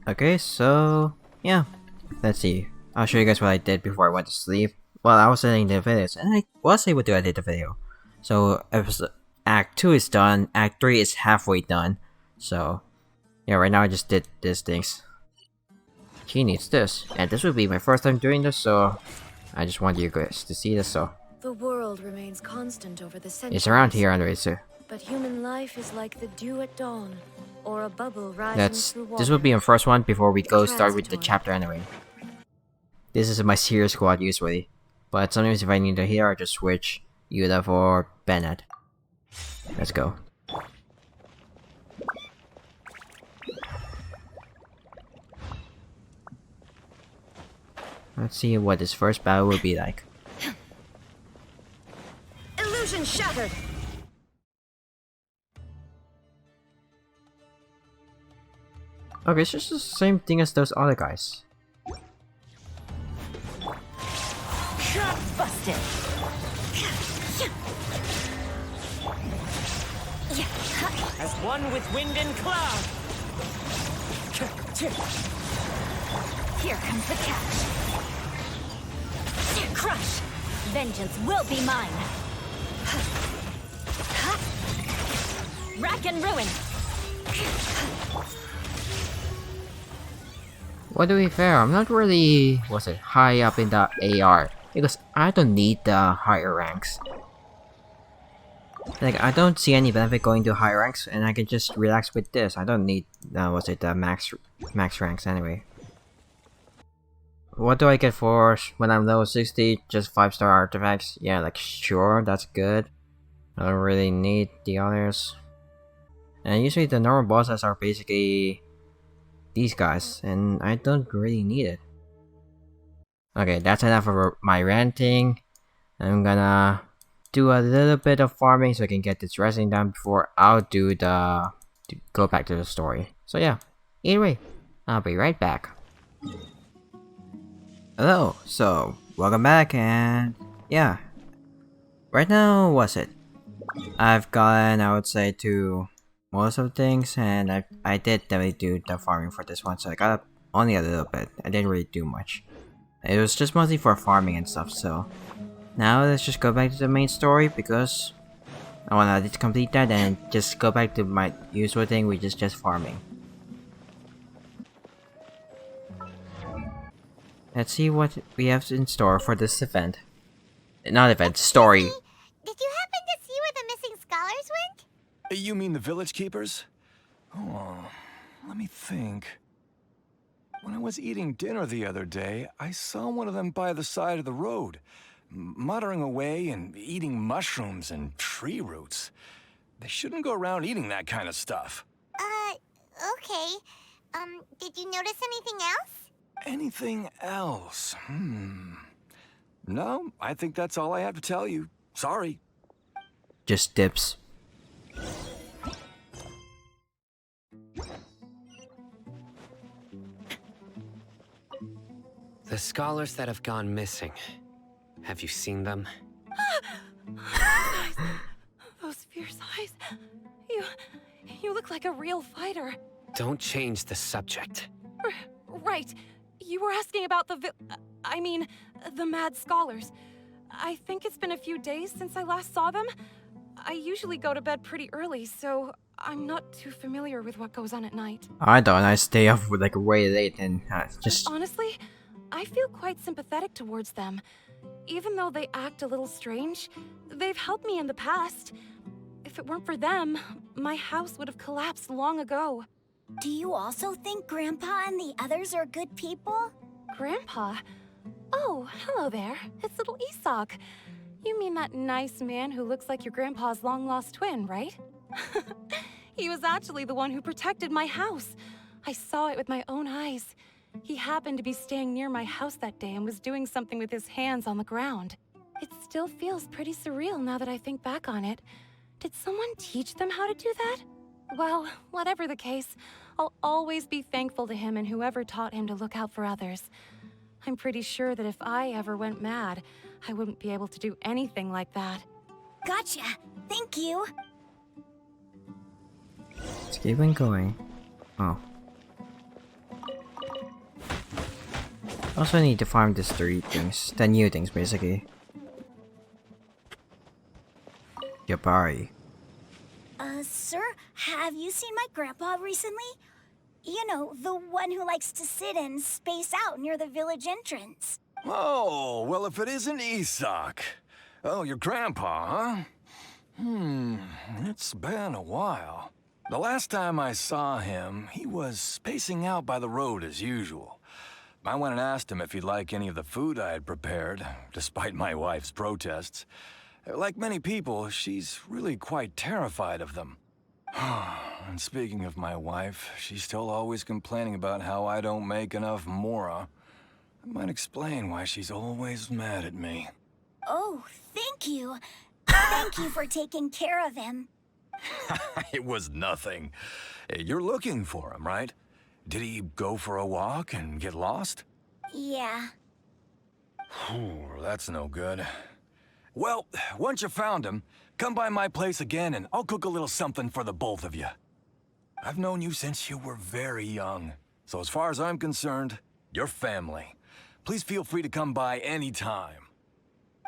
Okay, so yeah, let's see. I'll show you guys what I did before I went to sleep. Well, I was editing the videos, and I was able to edit the video. So Act 2 is done, Act 3 is halfway done. So yeah, right now I just did these things. He needs this, and this will be my first time doing this, so I just want you guys to see this. So The world remains constant over the centuries. it's around here anyway, so But human life is like the dew at dawn, or a bubble rising through water. this will be my first one before we go start with the Transitory. chapter anyway. This is my serious squad usually, but sometimes if I need to heal, I just switch Yuda for Bennett. Let's go. Let's see what this first battle will be like. Illusion shattered! Okay, it's just the same thing as those other guys. Trap busted! As one with wind and cloud. Here comes the catch. Crush! Vengeance will be mine! Rack and ruin! Well, to be fair, I'm not really, high up in the AR, because I don't need the higher ranks. Like, I don't see any benefit going to higher ranks, and I can just relax with this. I don't need, the max ranks anyway. What do I get for when I'm level 60? Just 5-star artifacts? Yeah, like, sure, that's good. I don't really need the others. And usually the normal bosses are basically these guys, and I don't really need it. Okay, that's enough of my ranting. I'm gonna do a little bit of farming so I can get this resting done before I'll go back to the story. So yeah, either way, I'll be right back. Hello, so welcome back, and yeah, right now, I've gotten, I would say, to most of things, and I did definitely do the farming for this one, so I got up only a little bit. I didn't really do much. It was just mostly for farming and stuff, so now let's just go back to the main story because I wanna complete that and just go back to my usual thing, which is just farming. Let's see what we have in store for this event. Not event, story. Did you happen to see where the missing scholars went? You mean the village keepers? Oh, let me think. When I was eating dinner the other day, I saw one of them by the side of the road, muttering away and eating mushrooms and tree roots. They shouldn't go around eating that kind of stuff. Okay. Did you notice anything else? Anything else? No, I think that's all I have to tell you. Sorry. Just dips. The scholars that have gone missing. Have you seen them? Those fierce eyes. You look like a real fighter. Don't change the subject. Right. You were asking about the mad scholars. I think it's been a few days since I last saw them. I usually go to bed pretty early, so I'm not too familiar with what goes on at night. I don't. I stay up like way late and just. Honestly, I feel quite sympathetic towards them. Even though they act a little strange, they've helped me in the past. If it weren't for them, my house would have collapsed long ago. Do you also think Grandpa and the others are good people? Grandpa? Oh, hello there. It's little Isak. You mean that nice man who looks like your grandpa's long-lost twin, right? He was actually the one who protected my house. I saw it with my own eyes. He happened to be staying near my house that day and was doing something with his hands on the ground. It still feels pretty surreal now that I think back on it. Did someone teach them how to do that? Well, whatever the case, I'll always be thankful to him and whoever taught him to look out for others. I'm pretty sure that if I ever went mad, I wouldn't be able to do anything like that. Gotcha. Thank you. Let's keep on going. Oh. Also need to farm these 3 things. The new things, basically. Yabari. Sir, have you seen my grandpa recently? You know, the one who likes to sit and space out near the village entrance. Oh, well, if it isn't Isak. Oh, your grandpa, huh? It's been a while. The last time I saw him, he was spacing out by the road as usual. I went and asked him if he'd like any of the food I had prepared, despite my wife's protests. Like many people, she's really quite terrified of them. And speaking of my wife, she's still always complaining about how I don't make enough mora. That might explain why she's always mad at me. Oh, thank you. Thank you for taking care of him. It was nothing. You're looking for him, right? Did he go for a walk and get lost? Yeah. That's no good. Well, once you found him, come by my place again and I'll cook a little something for the both of you. I've known you since you were very young. So as far as I'm concerned, you're family. Please feel free to come by anytime.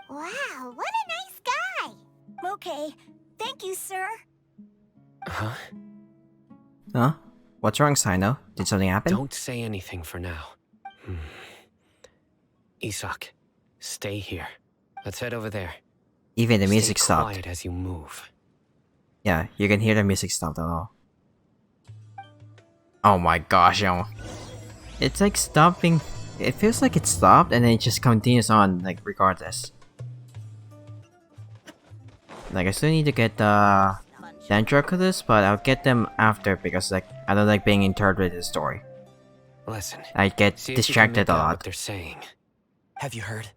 Wow, what a nice guy. Okay, thank you, sir. Huh? Huh? What's wrong, Sino? Did something happen? Don't say anything for now. Isak, stay here. Let's head over there. Even the music Stay stopped. quiet as you move. Yeah, you can hear the music stopped at all. Oh my gosh, yo. It's like stopping. It feels like it stopped and then it just continues on, like, regardless. Like, I still need to get the Dendroculus, but I'll get them after because, like, I don't like being interrupted in the story. Listen. I get See if you can distracted make a out lot. what they're saying. Have you heard?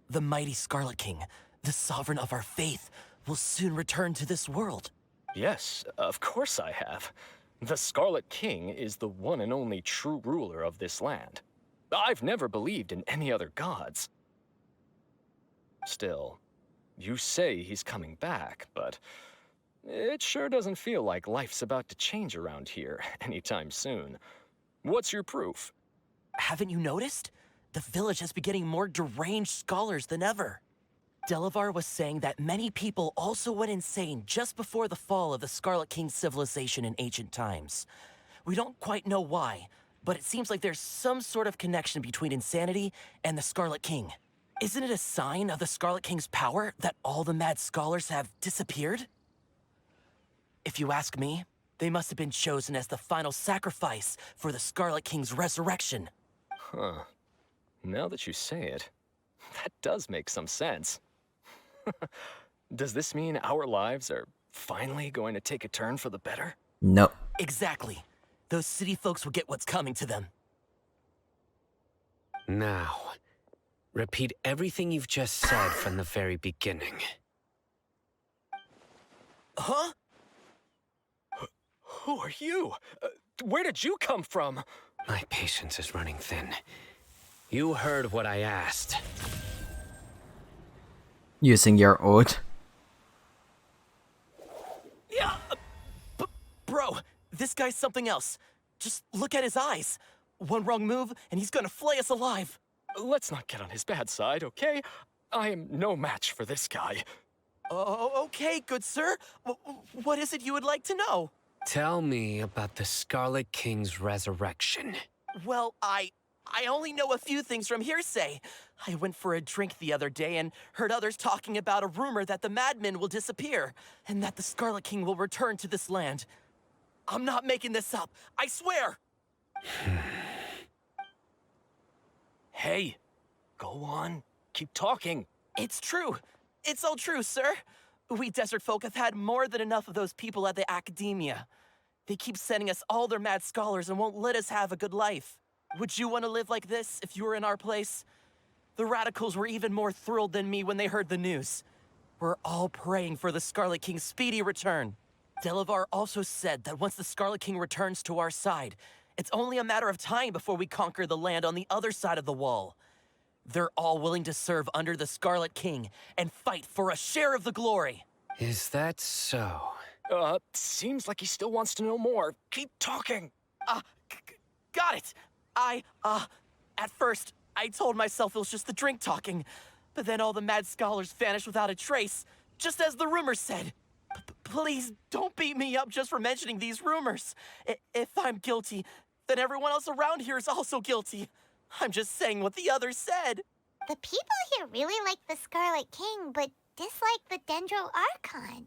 The mighty Scarlet King, the sovereign of our faith, will soon return to this world. Yes, of course I have. The Scarlet King is the one and only true ruler of this land. I've never believed in any other gods. Still, you say he's coming back, but it sure doesn't feel like life's about to change around here anytime soon. What's your proof? Haven't you noticed? The village has been getting more deranged scholars than ever. Delavar was saying that many people also went insane just before the fall of the Scarlet King's civilization in ancient times. We don't quite know why, but it seems like there's some sort of connection between insanity and the Scarlet King. Isn't it a sign of the Scarlet King's power that all the mad scholars have disappeared? If you ask me, they must have been chosen as the final sacrifice for the Scarlet King's resurrection. Huh. Now that you say it, that does make some sense. Does this mean our lives are finally going to take a turn for the better? No. Exactly. Those city folks will get what's coming to them. Now, repeat everything you've just said from the very beginning. Huh? Who are you? Where did you come from? My patience is running thin. You heard what I asked. Using your oath. Yeah, bro, this guy's something else. Just look at his eyes. One wrong move, and he's gonna flay us alive. Let's not get on his bad side, okay? I am no match for this guy. Oh, okay, good sir. What is it you would like to know? Tell me about the Scarlet King's resurrection. Well, I only know a few things from hearsay. I went for a drink the other day and heard others talking about a rumor that the madmen will disappear and that the Scarlet King will return to this land. I'm not making this up, I swear! Hey, go on. Keep talking. It's true. It's all true, sir. We desert folk have had more than enough of those people at the academia. They keep sending us all their mad scholars and won't let us have a good life. Would you want to live like this if you were in our place? The radicals were even more thrilled than me when they heard the news. We're all praying for the Scarlet King's speedy return. Delavar also said that once the Scarlet King returns to our side, it's only a matter of time before we conquer the land on the other side of the wall. They're all willing to serve under the Scarlet King and fight for a share of the glory. Is that so? Seems like he still wants to know more. Keep talking. Got it. At first, I told myself it was just the drink talking, but then all the mad scholars vanished without a trace, just as the rumors said. Please don't beat me up just for mentioning these rumors. If I'm guilty, then everyone else around here is also guilty. I'm just saying what the others said. The people here really like the Scarlet King, but dislike the Dendro Archon.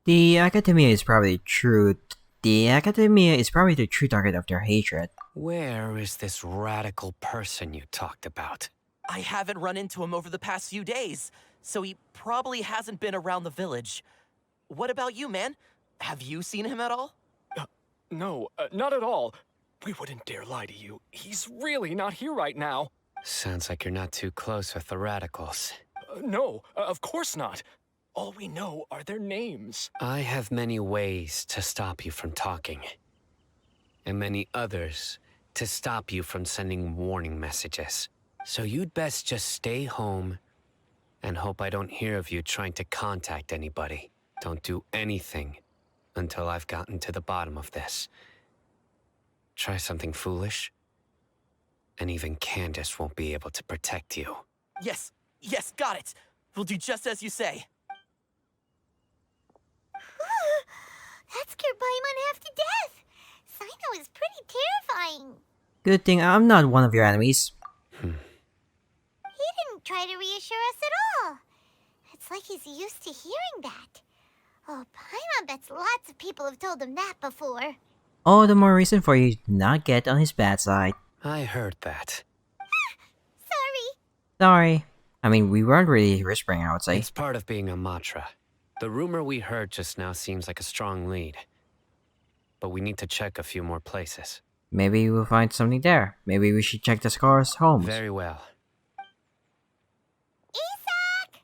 The Academia is probably true. The Academia is probably the true target of their hatred. Where is this radical person you talked about? I haven't run into him over the past few days, so he probably hasn't been around the village. What about you, man? Have you seen him at all? No, not at all. We wouldn't dare lie to you. He's really not here right now. Sounds like you're not too close with the radicals. No, of course not. All we know are their names. I have many ways to stop you from talking. And many others to stop you from sending warning messages. So you'd best just stay home and hope I don't hear of you trying to contact anybody. Don't do anything until I've gotten to the bottom of this. Try something foolish, and even Candace won't be able to protect you. Yes, got it. We'll do just as you say. That scared Paimon half to death. Sino is pretty terrifying. Good thing I'm not one of your enemies. He didn't try to reassure us at all. It's like he's used to hearing that. Oh, Paimon bets lots of people have told him that before. All the more reason for you to not get on his bad side. I heard that. Sorry. I mean, we weren't really whispering, I would say. It's part of being a Matra. The rumor we heard just now seems like a strong lead. But we need to check a few more places. Maybe we'll find something there. Maybe we should check the Scar's homes. Very well. Isaac!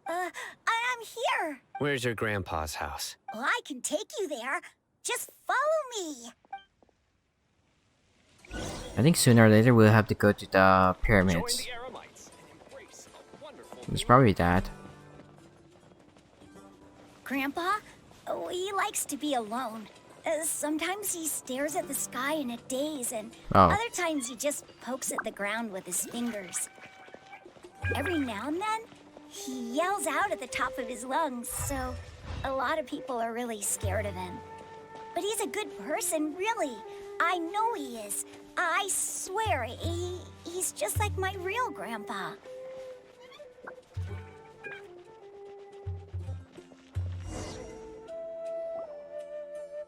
I'm here. Where's your grandpa's house? Well, I can take you there. Just follow me. I think sooner or later we'll have to go to the pyramids. It's probably that. Grandpa? Oh, he likes to be alone. Sometimes he stares at the sky in a daze, and other times he just pokes at the ground with his fingers. Every now and then, he yells out at the top of his lungs, so a lot of people are really scared of him. But he's a good person, really. I know he is. I swear, he's just like my real grandpa.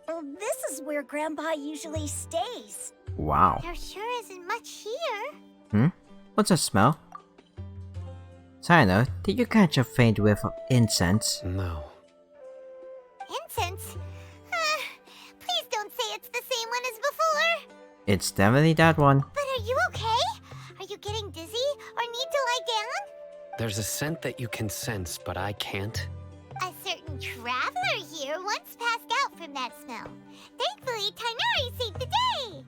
Well, this is where Grandpa usually stays. Wow. There sure isn't much here. What's that smell? Sino, did you catch a faint whiff of incense? No. Incense? Please don't say it's the same one as before. It's definitely that one. But are you okay? Are you getting dizzy or need to lie down? There's a scent that you can sense, but I can't. A certain traveler here once passed out from that smell. Thankfully, Tighnari saved the day.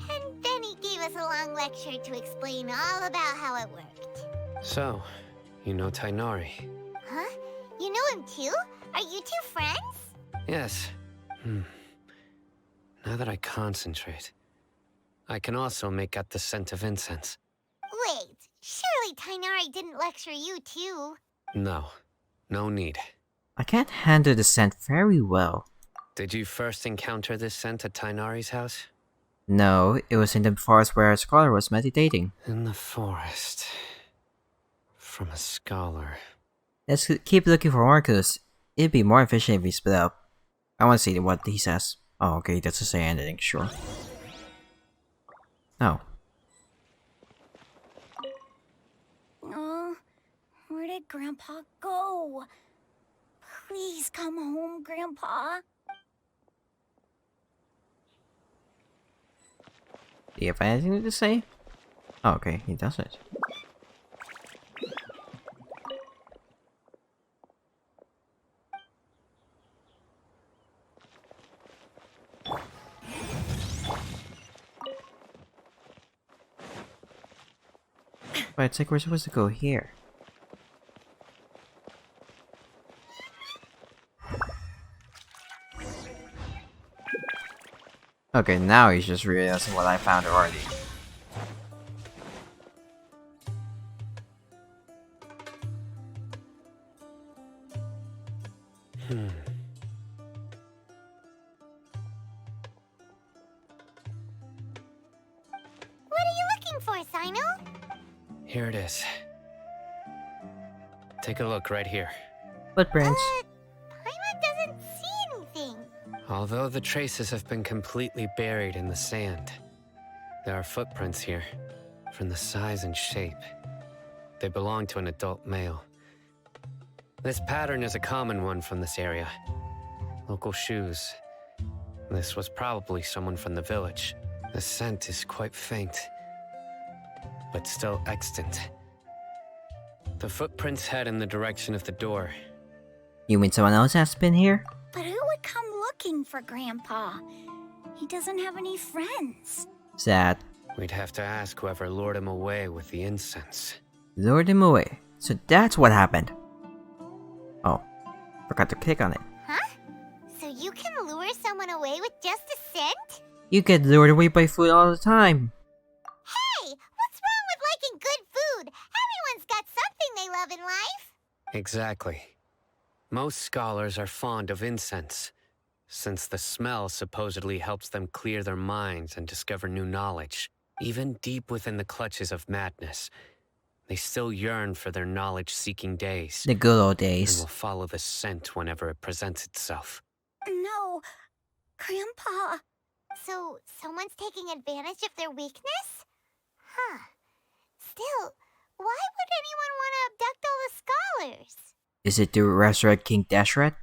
And then he gave us a long lecture to explain all about how it worked. So, you know Tighnari? Huh? You know him too? Are you two friends? Yes. Now that I concentrate, I can also make out the scent of incense. Wait, surely Tighnari didn't lecture you too? No. No need. I can't handle the scent very well. Did you first encounter this scent at Tighnari's house? No, it was in the forest where a scholar was meditating. In the forest. From a scholar. Let's keep looking for more clues. It'd be more efficient if we split up. I want to see what he says. Oh, okay, he doesn't say anything, sure. Oh. Oh, where did Grandpa go? Please come home, Grandpa. Do you have anything to say? Oh, okay, he doesn't. But it's like we're supposed to go here. Okay, now he's just realizing what I found already. What are you looking for, Sino? Here it is. Take a look right here. Footprints. Paimon doesn't see anything. Although the traces have been completely buried in the sand, there are footprints here, from the size and shape. They belong to an adult male. This pattern is a common one from this area. Local shoes. This was probably someone from the village. The scent is quite faint, but still extant. The footprints head in the direction of the door. You mean someone else has been here? But who would come looking for Grandpa? He doesn't have any friends. Sad. We'd have to ask whoever lured him away with the incense. Lured him away. So that's what happened. Oh, forgot to click on it. Huh? So you can lure someone away with just a scent? You get lured away by food all the time. Hey, what's wrong with liking good food? Everyone's got something they love in life. Exactly. Most scholars are fond of incense, since the smell supposedly helps them clear their minds and discover new knowledge. Even deep within the clutches of madness, they still yearn for their knowledge-seeking days. The good old And days. will follow the scent whenever it presents itself. No, Grandpa. So someone's taking advantage of their weakness? Huh. Still, why would anyone want to abduct all the scholars? Is it to resurrect King Deshret?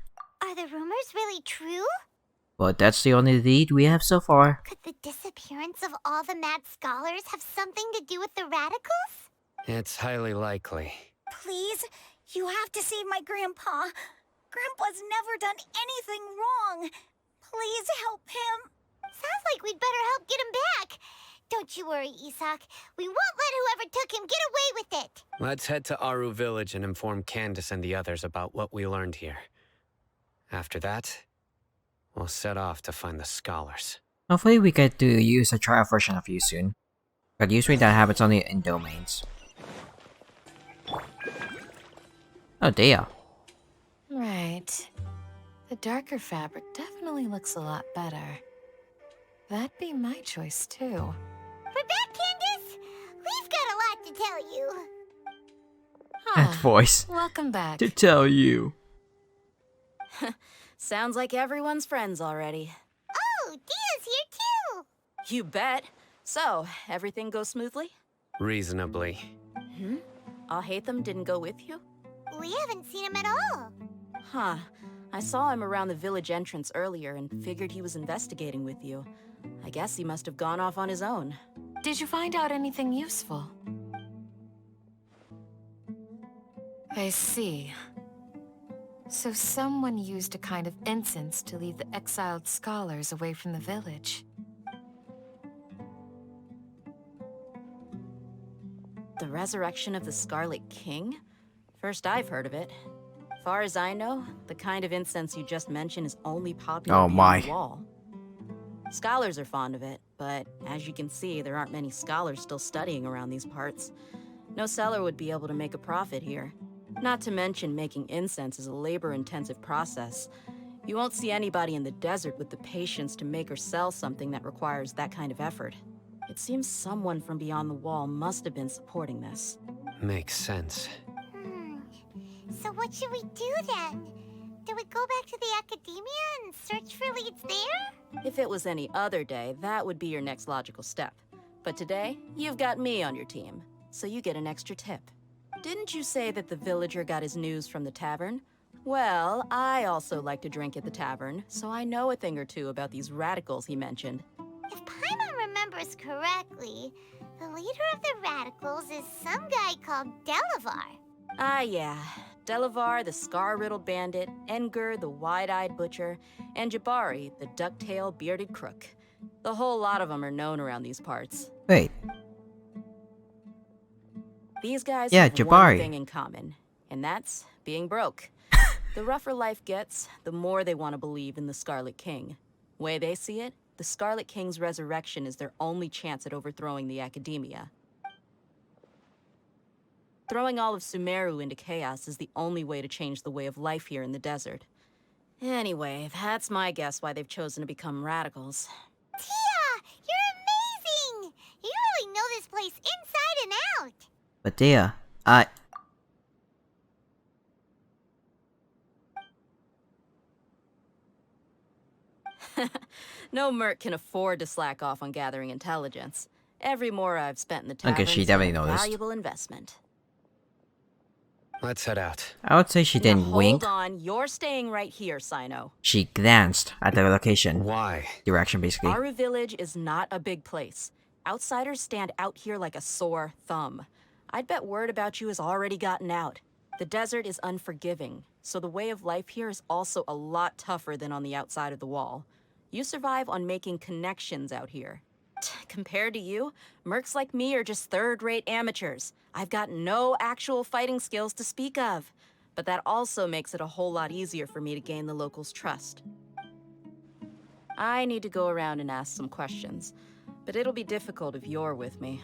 Are the rumors really true? Well, that's the only lead we have so far. Could the disappearance of all the mad scholars have something to do with the radicals? It's highly likely. Please, you have to save my Grandpa. Grandpa's never done anything wrong. Please help him. Sounds like we'd better help get him back. Don't you worry, Isak. We won't let whoever took him get away with it. Let's head to Aru Village and inform Candace and the others about what we learned here. After that, we'll set off to find the scholars. Hopefully we get to use a trial version of you soon. But usually that happens only in domains. Oh, dear. Right. The darker fabric definitely looks a lot better. That'd be my choice, too. We're back, Candace. We've got a lot to tell you. That voice. Welcome back. To tell you. Sounds like everyone's friends already. Oh, Dia's here too. You bet. So, everything goes smoothly? Reasonably. Alhaitham didn't go with you? We haven't seen him at all. Huh. I saw him around the village entrance earlier and figured he was investigating with you. I guess he must have gone off on his own. Did you find out anything useful? I see. So someone used a kind of incense to lead the exiled scholars away from the village. The resurrection of the Scarlet King? First I've heard of it. Far as I know, the kind of incense you just mentioned is only popular Oh, beyond my. the wall. Scholars are fond of it, but as you can see, there aren't many scholars still studying around these parts. No seller would be able to make a profit here. Not to mention making incense is a labor-intensive process. You won't see anybody in the desert with the patience to make or sell something that requires that kind of effort. It seems someone from beyond the wall must have been supporting this. Makes sense. So what should we do then? Do we go back to the academia and search for leads there? If it was any other day, that would be your next logical step. But today, you've got me on your team, so you get an extra tip. Didn't you say that the villager got his news from the tavern? Well, I also like to drink at the tavern, so I know a thing or two about these radicals he mentioned. If Paimon remembers correctly, the leader of the radicals is some guy called Eleazar. Ah, yeah. Delavar, the scar-riddled bandit, Enger, the wide-eyed butcher, and Jabari, the duck-tailed bearded crook. The whole lot of them are known around these parts. Wait. These guys Yeah, have Jabari. one thing in common, and that's being broke. The rougher life gets, the more they want to believe in the Scarlet King. Way they see it, the Scarlet King's resurrection is their only chance at overthrowing the academia. Throwing all of Sumeru into chaos is the only way to change the way of life here in the desert. Anyway, that's my guess why they've chosen to become radicals. Tia, you're amazing! You really know this place inside and out. But Tia, No merc can afford to slack off on gathering intelligence. Every more I've spent in the tavern okay, she is definitely a noticed. valuable investment. Let's head out. I would say she didn't Now, wink. hold on, you're staying right here, Sino. She glanced at the location. Why? Direction, basically. Aru Village is not a big place. Outsiders stand out here like a sore thumb. I'd bet word about you has already gotten out. The desert is unforgiving, so the way of life here is also a lot tougher than on the outside of the wall. You survive on making connections out here. Compared to you, mercs like me are just third-rate amateurs. I've got no actual fighting skills to speak of. But that also makes it a whole lot easier for me to gain the locals' trust. I need to go around and ask some questions, but it'll be difficult if you're with me.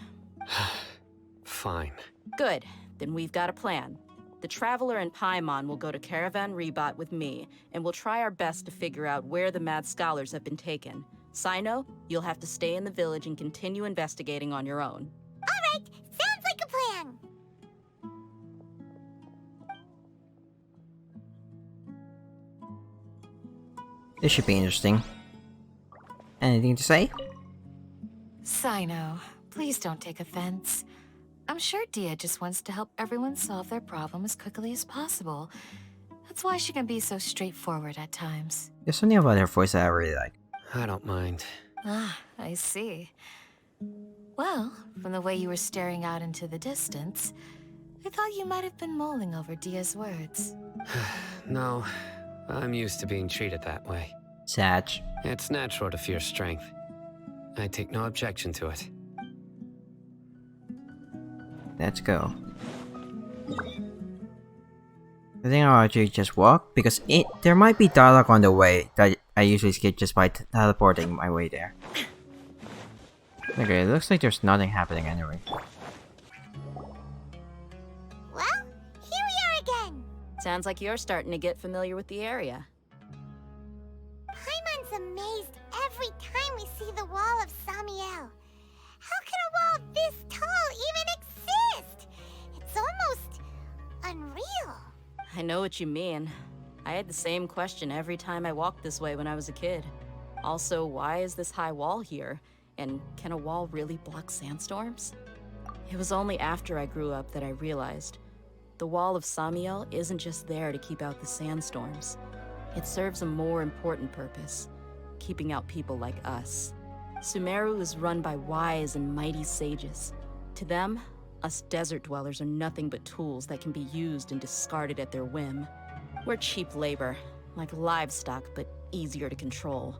Fine. Good, then we've got a plan. The Traveler and Paimon will go to Caravan Rebat with me, and we'll try our best to figure out where the Mad Scholars have been taken. Sino, you'll have to stay in the village and continue investigating on your own. All right, sounds like a plan. This should be interesting. Anything to say? Sino, please don't take offense. I'm sure Dia just wants to help everyone solve their problem as quickly as possible. That's why she can be so straightforward at times. There's something about her voice that I really like. I don't mind. Ah, I see. Well, from the way you were staring out into the distance, I thought you might have been mulling over Dia's words. No, I'm used to being treated that way. Satch. It's natural to fear strength. I take no objection to it. Let's go. I think I'll actually just walk, because there might be dialogue on the way that I usually skip just by teleporting my way there. Okay, it looks like there's nothing happening anyway. Well, here we are again. Sounds like you're starting to get familiar with the area. Paimon's amazed every time we see the wall of Samiel. How can a wall this tall even exist? It's almost unreal. I know what you mean. I had the same question every time I walked this way when I was a kid. Also, why is this high wall here? And can a wall really block sandstorms? It was only after I grew up that I realized the wall of Samiel isn't just there to keep out the sandstorms. It serves a more important purpose, keeping out people like us. Sumeru is run by wise and mighty sages. To them, us desert dwellers are nothing but tools that can be used and discarded at their whim. We're cheap labor, like livestock, but easier to control.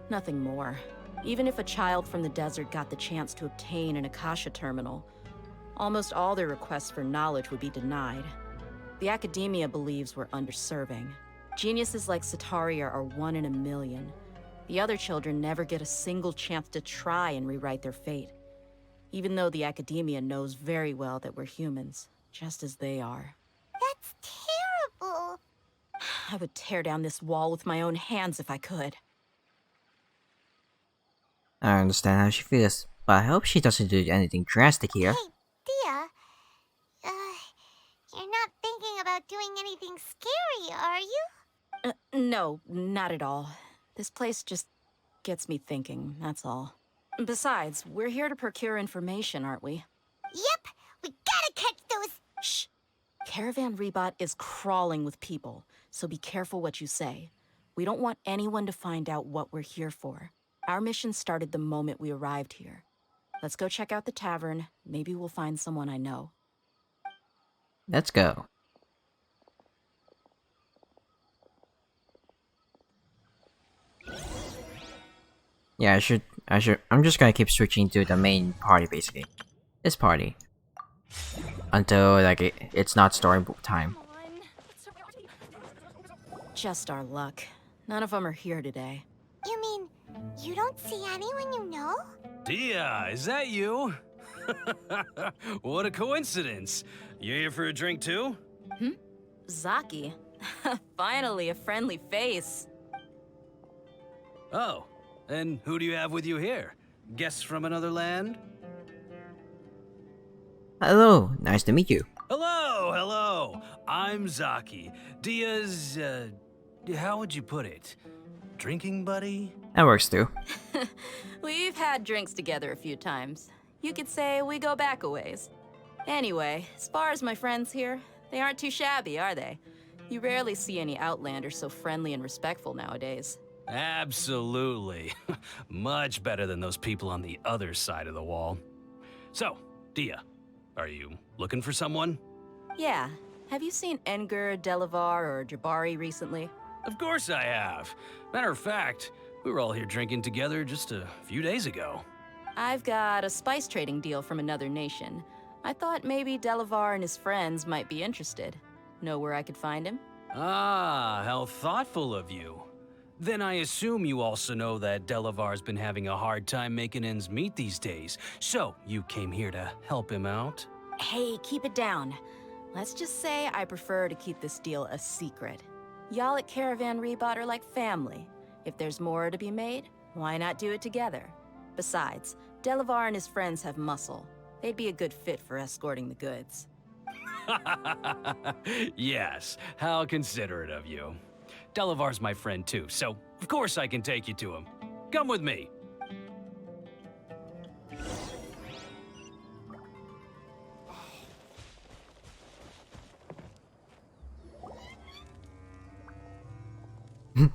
Nothing more. Even if a child from the desert got the chance to obtain an Akasha terminal, almost all their requests for knowledge would be denied. The academia believes we're underserving. Geniuses like Sataria are 1 in a million. The other children never get a single chance to try and rewrite their fate. Even though the academia knows very well that we're humans, just as they are. That's terrible. I would tear down this wall with my own hands if I could. I understand how she feels, but I hope she doesn't do anything drastic here. Hey, Dia. You're not thinking about doing anything scary, are you? No, not at all. This place just gets me thinking, that's all. Besides, we're here to procure information, aren't we? Yep, we gotta catch those. Shh. Caravan Rebat is crawling with people, so be careful what you say. We don't want anyone to find out what we're here for. Our mission started the moment we arrived here. Let's go check out the tavern. Maybe we'll find someone I know. Let's go. Yeah, I'm just gonna keep switching to the main party, basically. This party. Until, like, it's not story time. Just our luck. None of them are here today. You mean, you don't see anyone you know? Dia, is that you? What a coincidence. You here for a drink too? Zaki? Finally, a friendly face. Oh, and who do you have with you here? Guests from another land? Hello, nice to meet you. Hello, hello. I'm Zaki. Dia's, how would you put it? Drinking buddy? That works too. We've had drinks together a few times. You could say we go back a ways. Anyway, as far as my friends here, they aren't too shabby, are they? You rarely see any Outlanders so friendly and respectful nowadays. Absolutely. Much better than those people on the other side of the wall. So, Dia, are you looking for someone? Yeah. Have you seen Edgar, Delavar, or Jabari recently? Of course I have. Matter of fact, we were all here drinking together just a few days ago. I've got a spice trading deal from another nation. I thought maybe Delavar and his friends might be interested. Know where I could find him? Ah, how thoughtful of you. Then I assume you also know that Delavar's been having a hard time making ends meet these days, so you came here to help him out? Hey, keep it down. Let's just say I prefer to keep this deal a secret. Y'all at Caravan Rebot are like family. If there's more to be made, why not do it together? Besides, Delavar and his friends have muscle. They'd be a good fit for escorting the goods. Yes, how considerate of you. Delavar's my friend too, so of course I can take you to him. Come with me.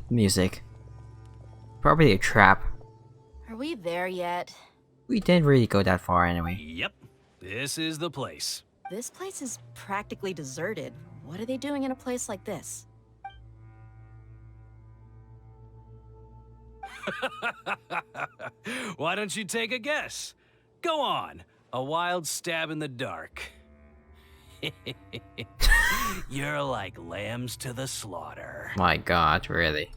Music. Probably a trap. Are we there yet? We didn't really go that far anyway. Yep, this is the place. This place is practically deserted. What are they doing in a place like this? Why don't you take a guess? Go on, a wild stab in the dark. You're like lambs to the slaughter. My god, really?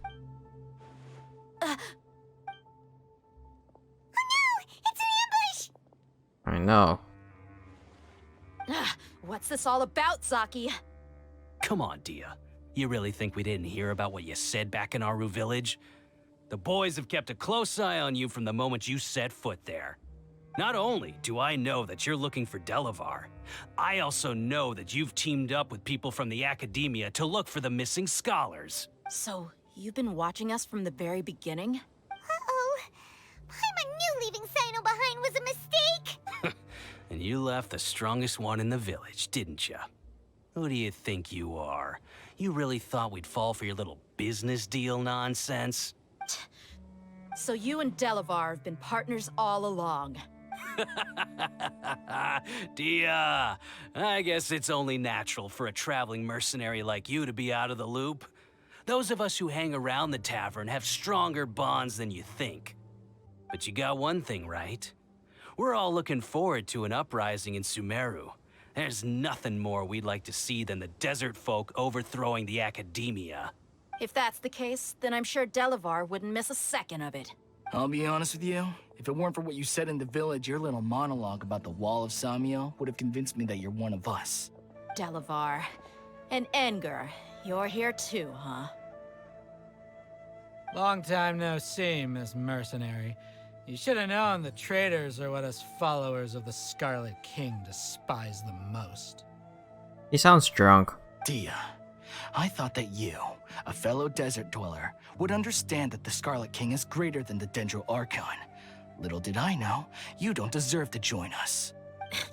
Oh no! It's an ambush! I know. What's this all about, Zaki? Come on, Dia. You really think we didn't hear about what you said back in Aru village? The boys have kept a close eye on you from the moment you set foot there. Not only do I know that you're looking for Delavar, I also know that you've teamed up with people from the Academia to look for the missing scholars. So, you've been watching us from the very beginning? Uh-oh. Paimon knew leaving Sino behind was a mistake! And you left the strongest one in the village, didn't ya? Who do you think you are? You really thought we'd fall for your little business deal nonsense? So you and Delavar have been partners all along. Dia, I guess it's only natural for a traveling mercenary like you to be out of the loop. Those of us who hang around the tavern have stronger bonds than you think. But you got one thing right. We're all looking forward to an uprising in Sumeru. There's nothing more we'd like to see than the desert folk overthrowing the Academia. If that's the case, then I'm sure Delavar wouldn't miss a second of it. I'll be honest with you. If it weren't for what you said in the village, your little monologue about the Wall of Samiel would have convinced me that you're one of us. Delavar. And Edgar, you're here too, huh? Long time no see, Miss Mercenary. You should have known the traitors are what us followers of the Scarlet King despise the most. He sounds drunk. Dia, I thought that you, a fellow desert dweller, would understand that the Scarlet King is greater than the Dendro Archon. Little did I know, you don't deserve to join us.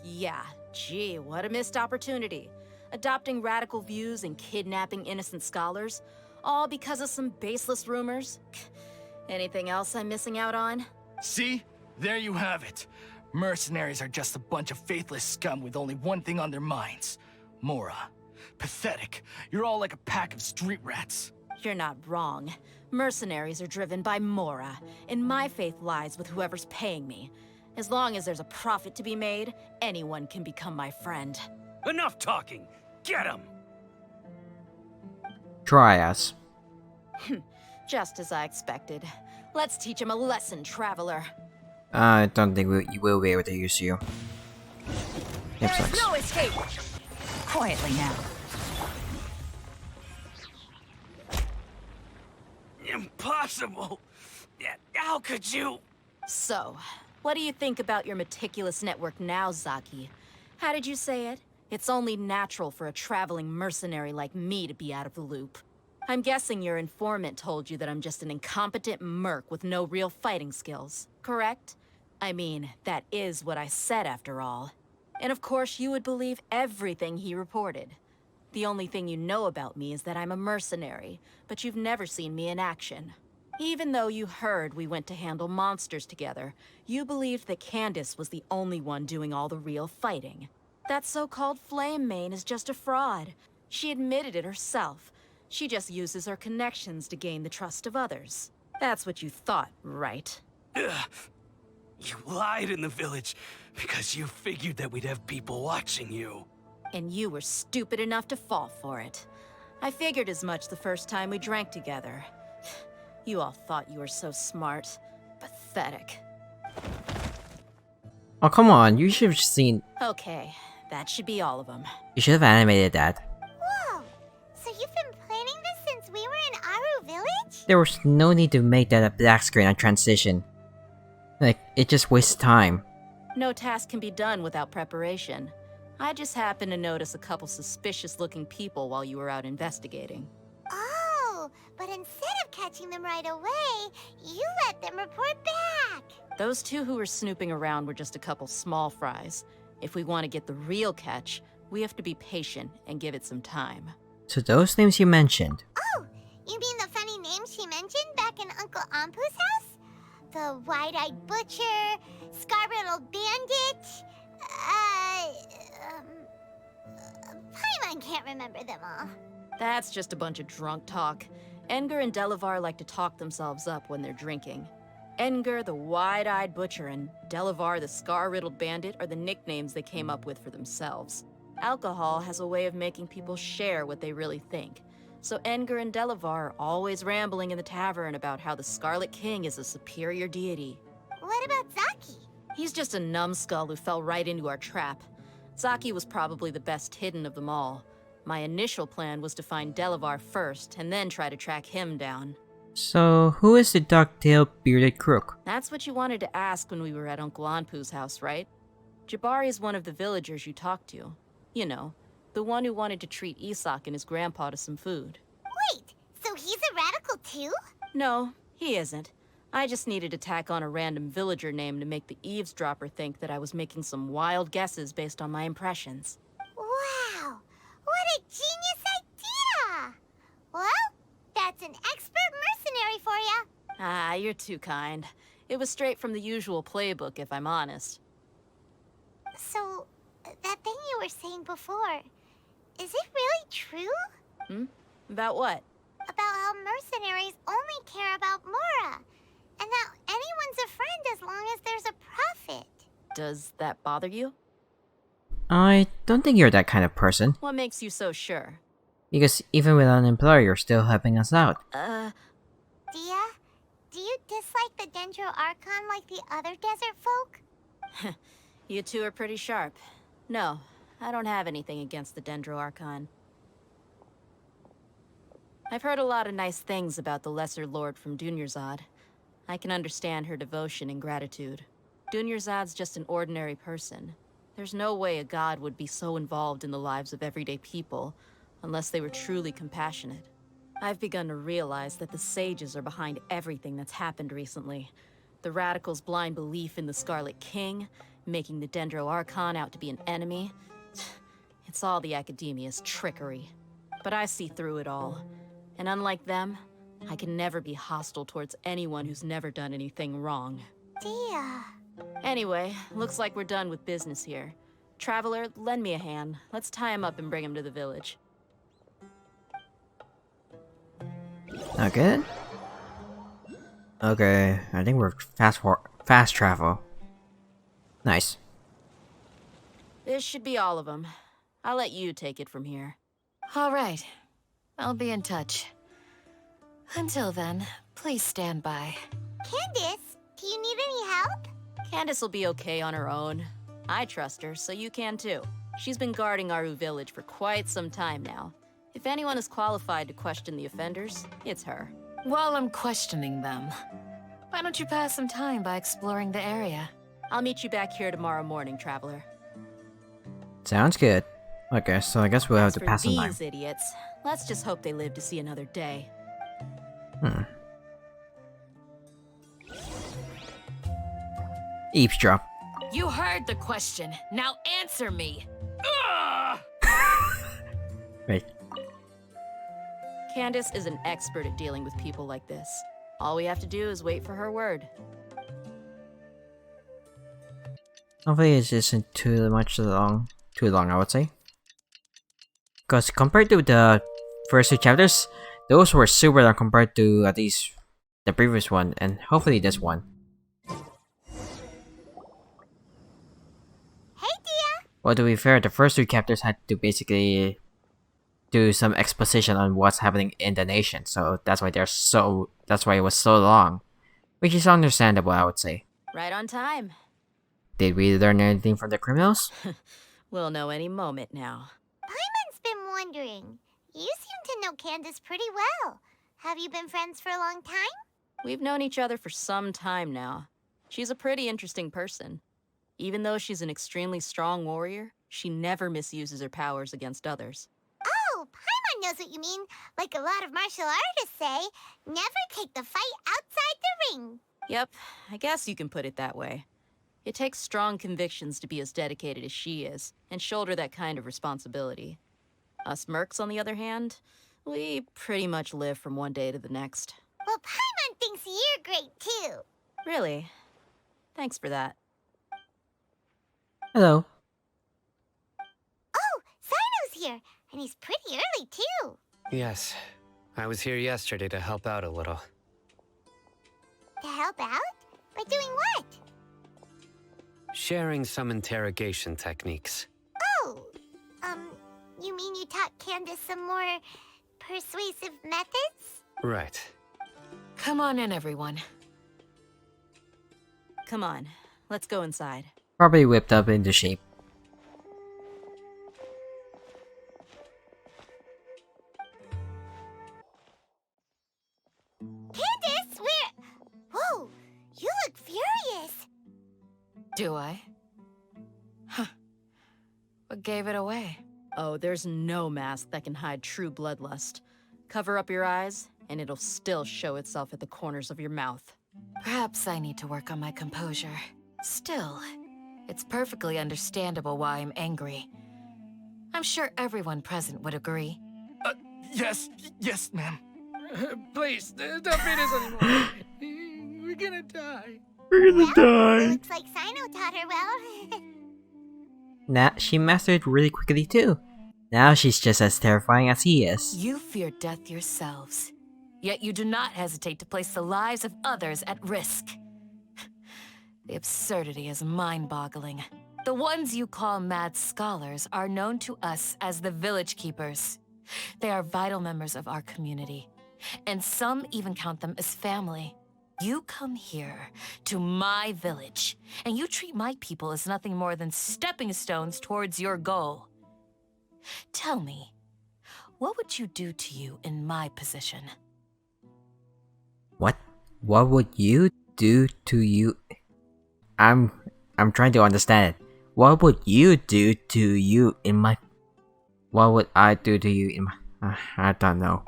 Yeah, gee, what a missed opportunity. Adopting radical views and kidnapping innocent scholars, all because of some baseless rumors. Anything else I'm missing out on? See? There you have it. Mercenaries are just a bunch of faithless scum with only one thing on their minds. Mora. Pathetic. You're all like a pack of street rats. You're not wrong. Mercenaries are driven by Mora, and my faith lies with whoever's paying me. As long as there's a profit to be made, anyone can become my friend. Enough talking! Get him! Try us. Just as I expected. Let's teach him a lesson, traveler. I don't think we will be able to use you. Yep, There is sucks. no escape! Quietly now. Impossible! How could you? So, what do you think about your meticulous network now, Zaki? How did you say it? It's only natural for a traveling mercenary like me to be out of the loop. I'm guessing your informant told you that I'm just an incompetent merc with no real fighting skills, correct? I mean, that is what I said after all. And of course you would believe everything he reported. The only thing you know about me is that I'm a mercenary, but you've never seen me in action. Even though you heard we went to handle monsters together, you believed that Candace was the only one doing all the real fighting. That so-called Flame Mane is just a fraud. She admitted it herself. She just uses her connections to gain the trust of others. That's what you thought, right? Ugh. You lied in the village because you figured that we'd have people watching you. And you were stupid enough to fall for it. I figured as much the first time we drank together. You all thought you were so smart. Pathetic. Oh, come on, you should have seen... Okay, that should be all of them. You should have animated that. Whoa! So you've been planning this since we were in Aru Village? There was no need to make that a black screen on transition. Like, it just wastes time. No task can be done without preparation. I just happened to notice a couple suspicious-looking people while you were out investigating. Oh, but instead of catching them right away, you let them report back. Those two who were snooping around were just a couple small fries. If we want to get the real catch, we have to be patient and give it some time. So those names you mentioned. Oh, you mean the funny names she mentioned back in Uncle Ampu's house? The wide-eyed butcher, scar-riddled bandit, Paimon can't remember them all. That's just a bunch of drunk talk. Edgar and Delavar like to talk themselves up when they're drinking. Edgar, the wide-eyed butcher, and Delavar, the scar-riddled bandit, are the nicknames they came up with for themselves. Alcohol has a way of making people share what they really think. So Edgar and Delavar are always rambling in the tavern about how the Scarlet King is a superior deity. What about Zaki? He's just a numbskull who fell right into our trap. Zaki was probably the best hidden of them all. My initial plan was to find Delavar first, and then try to track him down. So, who is the duck-tailed bearded crook? That's what you wanted to ask when we were at Uncle Anpu's house, right? Jabari is one of the villagers you talked to. You know, the one who wanted to treat Isak and his grandpa to some food. Wait, so he's a radical too? No, he isn't. I just needed to tack on a random villager name to make the eavesdropper think that I was making some wild guesses based on my impressions. Wow, what a genius idea! Well, that's an expert mercenary for you. Ah, you're too kind. It was straight from the usual playbook, if I'm honest. So, that thing you were saying before, is it really true? About what? About how mercenaries only care about Mora, and that anyone's a friend as long as there's a profit. Does that bother you? I don't think you're that kind of person. What makes you so sure? Because even without an employer, you're still helping us out. Dia, do you dislike the Dendro Archon like the other desert folk? You two are pretty sharp. No, I don't have anything against the Dendro Archon. I've heard a lot of nice things about the Lesser Lord from Dunyarzad. I can understand her devotion and gratitude. Dunyarzad's just an ordinary person. There's no way a god would be so involved in the lives of everyday people, unless they were truly compassionate. I've begun to realize that the sages are behind everything that's happened recently. The radicals' blind belief in the Scarlet King, making the Dendro Archon out to be an enemy. It's all the Academia's trickery. But I see through it all. And unlike them, I can never be hostile towards anyone who's never done anything wrong. Dia. Anyway, looks like we're done with business here. Traveler, lend me a hand. Let's tie him up and bring him to the village. Not good? Okay, I think we're fast travel. Nice. This should be all of them. I'll let you take it from here. All right. I'll be in touch. Until then, please stand by. Candace, do you need any help? Candace will be okay on her own. I trust her, so you can too. She's been guarding Aru Village for quite some time now. If anyone is qualified to question the offenders, it's her. While I'm questioning them, why don't you pass some time by exploring the area? I'll meet you back here tomorrow morning, Traveler. Sounds good. Okay, so I guess we'll have to pass some time. These idiots, let's just hope they live to see another day. Eavesdrop. You heard the question. Now answer me. Wait. Candace is an expert at dealing with people like this. All we have to do is wait for her word. Hopefully it isn't too long, I would say. Because compared to the first 2 chapters, those were super long compared to at least the previous one, and hopefully this one. Hey, Dia! Well, to be fair, the first 2 chapters had to basically do some exposition on what's happening in the nation, so that's why that's why it was so long. Which is understandable, I would say. Right on time. Did we learn anything from the criminals? We'll know any moment now. Paimon's been wondering. You seem to know Candace pretty well. Have you been friends for a long time? We've known each other for some time now. She's a pretty interesting person. Even though she's an extremely strong warrior, she never misuses her powers against others. Oh, Paimon knows what you mean. Like a lot of martial artists say, never take the fight outside the ring. Yep, I guess you can put it that way. It takes strong convictions to be as dedicated as she is, and shoulder that kind of responsibility. Us mercs, on the other hand, we pretty much live from one day to the next. Well, Paimon thinks you're great, too. Really? Thanks for that. Hello. Oh, Sino's here, and he's pretty early, too. Yes, I was here yesterday to help out a little. To help out? By doing what? Sharing some interrogation techniques. Oh, you mean you taught Candace some more persuasive methods? Right. Come on in, everyone. Come on, let's go inside. Probably whipped up into shape. Candace, whoa, you look furious. Do I? Huh. What gave it away? Oh, there's no mask that can hide true bloodlust. Cover up your eyes, and it'll still show itself at the corners of your mouth. Perhaps I need to work on my composure. Still, it's perfectly understandable why I'm angry. I'm sure everyone present would agree. Yes, ma'am. Please, don't beat us anymore. We're gonna die. We're gonna die. Looks like Sino taught her well. Nah, she mastered it really quickly too. Now she's just as terrifying as he is. You fear death yourselves, yet you do not hesitate to place the lives of others at risk. The absurdity is mind-boggling. The ones you call mad scholars are known to us as the Village Keepers. They are vital members of our community, and some even count them as family. You come here, to my village, and you treat my people as nothing more than stepping stones towards your goal. Tell me, what would you do to you in my position? What? What would you do to you? I'm trying to understand it. What would you do to you in my... What would I do to you in my... I don't know.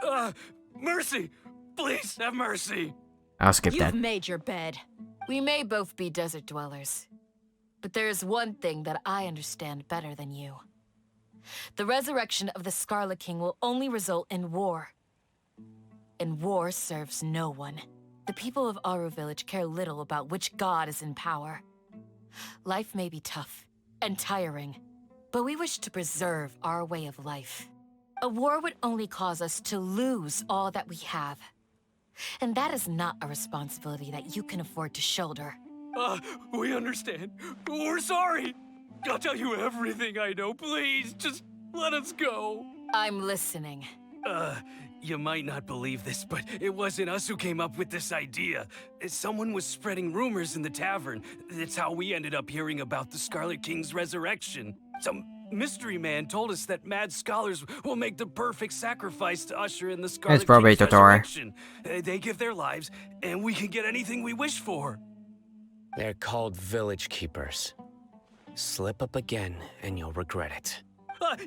Mercy! Please have mercy! I'll skip that. You've made your bed. We may both be desert dwellers, but there is one thing that I understand better than you. The resurrection of the Scarlet King will only result in war. And war serves no one. The people of Aru Village care little about which god is in power. Life may be tough and tiring, but we wish to preserve our way of life. A war would only cause us to lose all that we have. And that is not a responsibility that you can afford to shoulder. We understand. We're sorry. I'll tell you everything I know. Please, just let us go. I'm listening. You might not believe this, but it wasn't us who came up with this idea. Someone was spreading rumors in the tavern. That's how we ended up hearing about the Scarlet King's resurrection. Some Mystery Man told us that mad scholars will make the perfect sacrifice to usher in the Scarlet It's probably King's Totoro. resurrection. They give their lives, and we can get anything we wish for. They're called Village Keepers. Slip up again, and you'll regret it.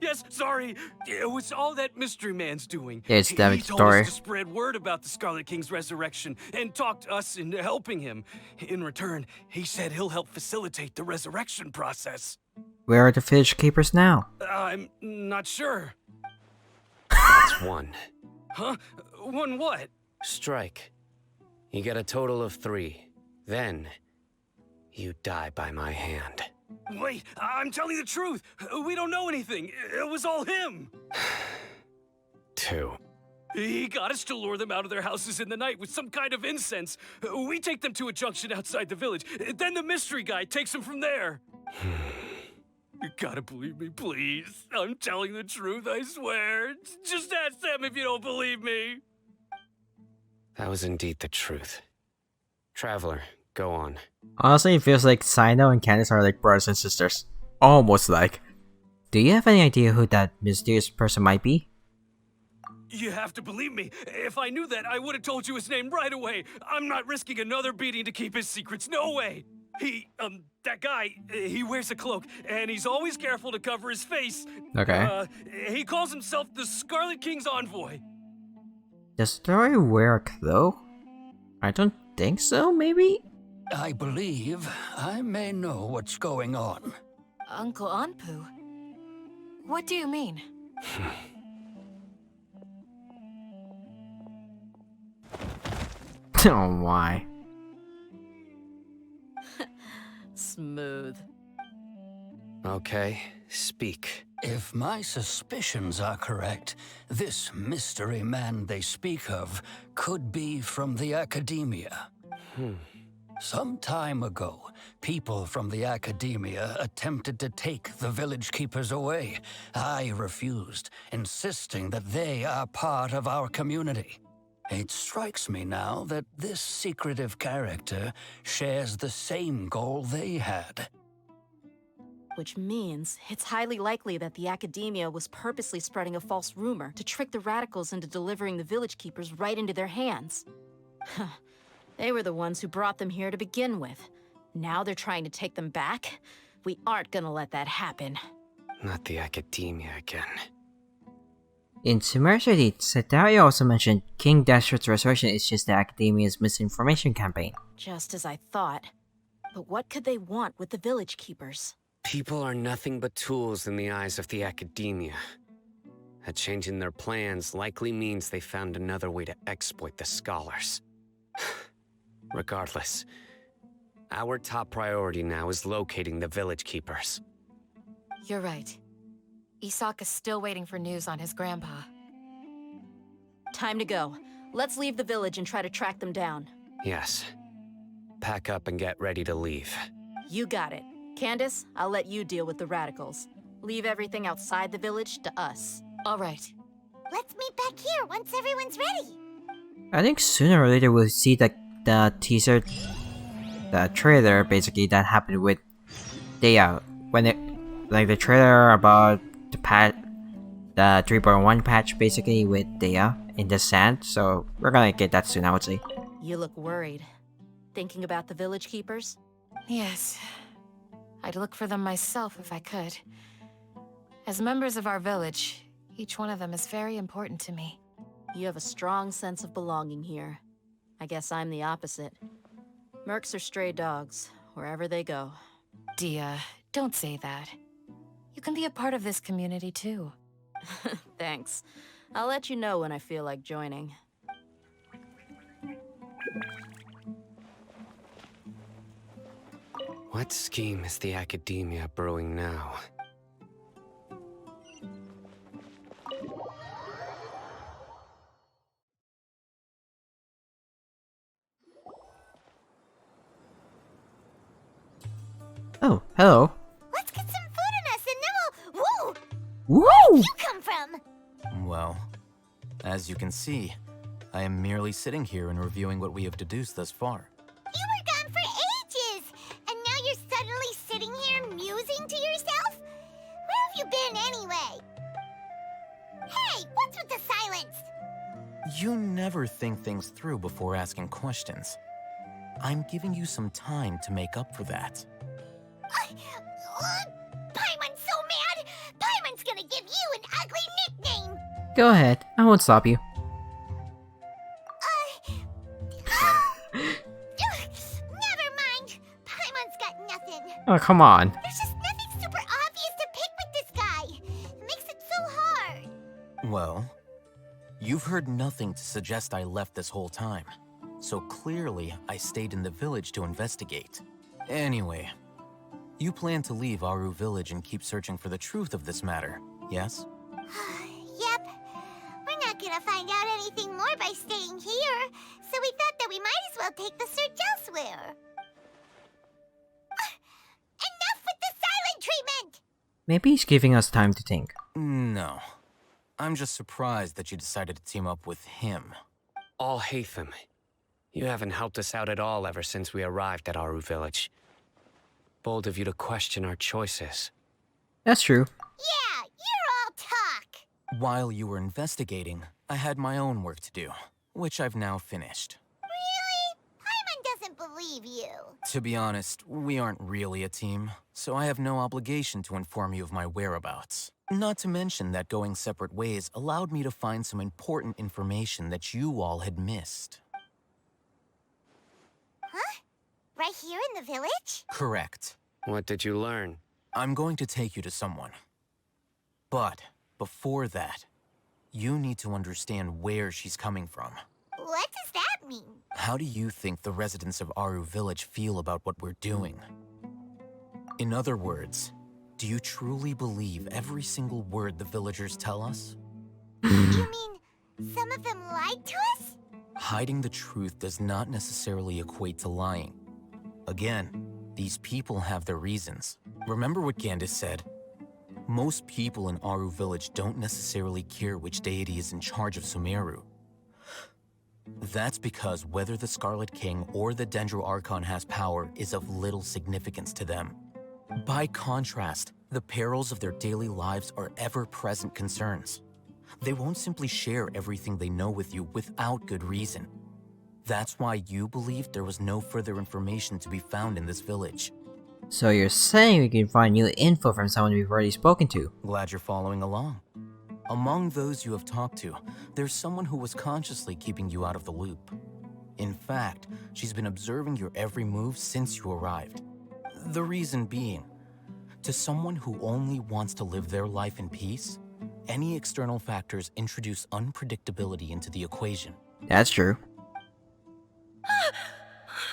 Yes, sorry. It was all that Mystery Man's doing. Yeah, it's He David's told story. us to spread word about the Scarlet King's resurrection and talked us into helping him. In return, he said he'll help facilitate the resurrection process. Where are the Village Keepers now? I'm not sure. That's one. Huh? One what? Strike. You get a total of 3. Then, you die by my hand. Wait, I'm telling the truth. We don't know anything. It was all him. 2. He got us to lure them out of their houses in the night with some kind of incense. We take them to a junction outside the village. Then the mystery guy takes them from there. You gotta believe me, please. I'm telling the truth, I swear. Just ask them if you don't believe me. That was indeed the truth. Traveler, go on. Honestly, it feels like Sino and Candace are like brothers and sisters. Almost like. Do you have any idea who that mysterious person might be? You have to believe me. If I knew that, I would have told you his name right away. I'm not risking another beating to keep his secrets. No way. That guy, he wears a cloak, and he's always careful to cover his face. Okay. He calls himself the Scarlet King's envoy. Does Story wear a cloak? I don't think so, maybe? I believe I may know what's going on. Uncle Anpu? What do you mean? Oh my. Smooth. Okay, speak. If my suspicions are correct, this mystery man they speak of could be from the Academia. Some time ago, people from the Academia attempted to take the Village Keepers away. I refused, insisting that they are part of our community. It strikes me now that this secretive character shares the same goal they had. Which means it's highly likely that the Academia was purposely spreading a false rumor to trick the radicals into delivering the Village Keepers right into their hands. They were the ones who brought them here to begin with. Now they're trying to take them back? We aren't gonna let that happen. Not the Academia again. In Sumeru City, Setaria also mentioned King Deshret's resurrection is just the Academia's misinformation campaign. Just as I thought. But what could they want with the Village Keepers? People are nothing but tools in the eyes of the Academia. A change in their plans likely means they found another way to exploit the scholars. Regardless, our top priority now is locating the Village Keepers. You're right. Isak is still waiting for news on his grandpa. Time to go. Let's leave the village and try to track them down. Yes. Pack up and get ready to leave. You got it. Candace, I'll let you deal with the radicals. Leave everything outside the village to us. All right. Let's meet back here once everyone's ready. I think sooner or later we'll see the teaser, the trailer basically that happened with Dea. When it, like the trailer about the 3.1 patch basically with Dea in the sand, so we're gonna get that soon, I would say. You look worried. Thinking about the Village Keepers? Yes. I'd look for them myself if I could. As members of our village, each one of them is very important to me. You have a strong sense of belonging here. I guess I'm the opposite. Mercs are stray dogs, wherever they go. Dia, don't say that. You can be a part of this community too. Thanks. I'll let you know when I feel like joining. What scheme is the Academia brewing now? Oh, hello. Let's get some food in us and then we'll... Whoa! Woo! Where'd you come from? Well, as you can see, I am merely sitting here and reviewing what we have deduced thus far. You were gone for ages! And now you're suddenly sitting here musing to yourself? Where have you been anyway? Hey, what's with the silence? You never think things through before asking questions. I'm giving you some time to make up for that. Paimon's so mad! Paimon's gonna give you an ugly nickname! Go ahead, I won't stop you. Never mind. Paimon's got nothing. Oh, come on. There's just nothing super obvious to pick with this guy. It makes it so hard. Well, you've heard nothing to suggest I left this whole time. So clearly, I stayed in the village to investigate. Anyway, you plan to leave Aru village and keep searching for the truth of this matter, yes? Yep. We're not gonna find out anything more by staying here, so we thought that we might as well take the search elsewhere. Enough with the silent treatment! Maybe he's giving us time to think. No. I'm just surprised that you decided to team up with him. Alhaitham, you haven't helped us out at all ever since we arrived at Aru village. Bold of you to question our choices. That's true. Yeah, you're all talk. While you were investigating, I had my own work to do, which I've now finished. Really? Paimon doesn't believe you. To be honest, we aren't really a team, so I have no obligation to inform you of my whereabouts. Not to mention that going separate ways allowed me to find some important information that you all had missed. Huh? Right here in the village? Correct. What did you learn? I'm going to take you to someone. But before that, you need to understand where she's coming from. What does that mean? How do you think the residents of Aru village feel about what we're doing? In other words, do you truly believe every single word the villagers tell us? You mean some of them lied to us? Hiding the truth does not necessarily equate to lying. Again, these people have their reasons. Remember what Gandis said? Most people in Aru village don't necessarily care which deity is in charge of Sumeru. That's because whether the Scarlet King or the Dendro Archon has power is of little significance to them. By contrast, the perils of their daily lives are ever-present concerns. They won't simply share everything they know with you without good reason. That's why you believed there was no further information to be found in this village. So you're saying we can find new info from someone we've already spoken to? Glad you're following along. Among those you have talked to, there's someone who was consciously keeping you out of the loop. In fact, she's been observing your every move since you arrived. The reason being, to someone who only wants to live their life in peace, any external factors introduce unpredictability into the equation. That's true.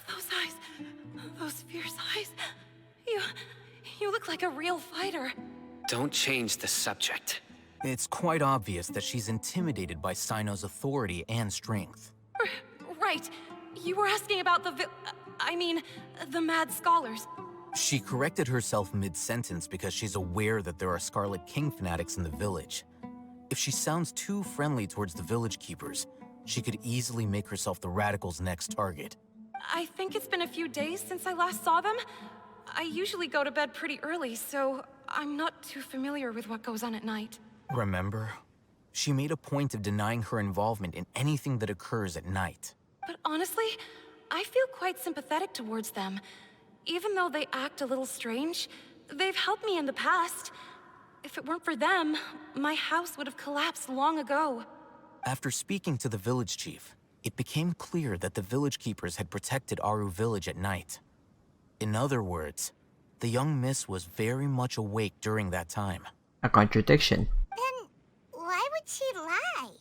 Those eyes. Those fierce eyes. You look like a real fighter. Don't change the subject. It's quite obvious that she's intimidated by Sino's authority and strength. Right. You were asking about the mad scholars. She corrected herself mid-sentence because she's aware that there are Scarlet King fanatics in the village. If she sounds too friendly towards the village keepers, she could easily make herself the Radicals' next target. I think it's been a few days since I last saw them. I usually go to bed pretty early, so I'm not too familiar with what goes on at night. Remember? She made a point of denying her involvement in anything that occurs at night. But honestly, I feel quite sympathetic towards them. Even though they act a little strange, they've helped me in the past. If it weren't for them, my house would have collapsed long ago. After speaking to the village chief, it became clear that the village keepers had protected Aru village at night. In other words, the young miss was very much awake during that time. A contradiction. Then why would she lie?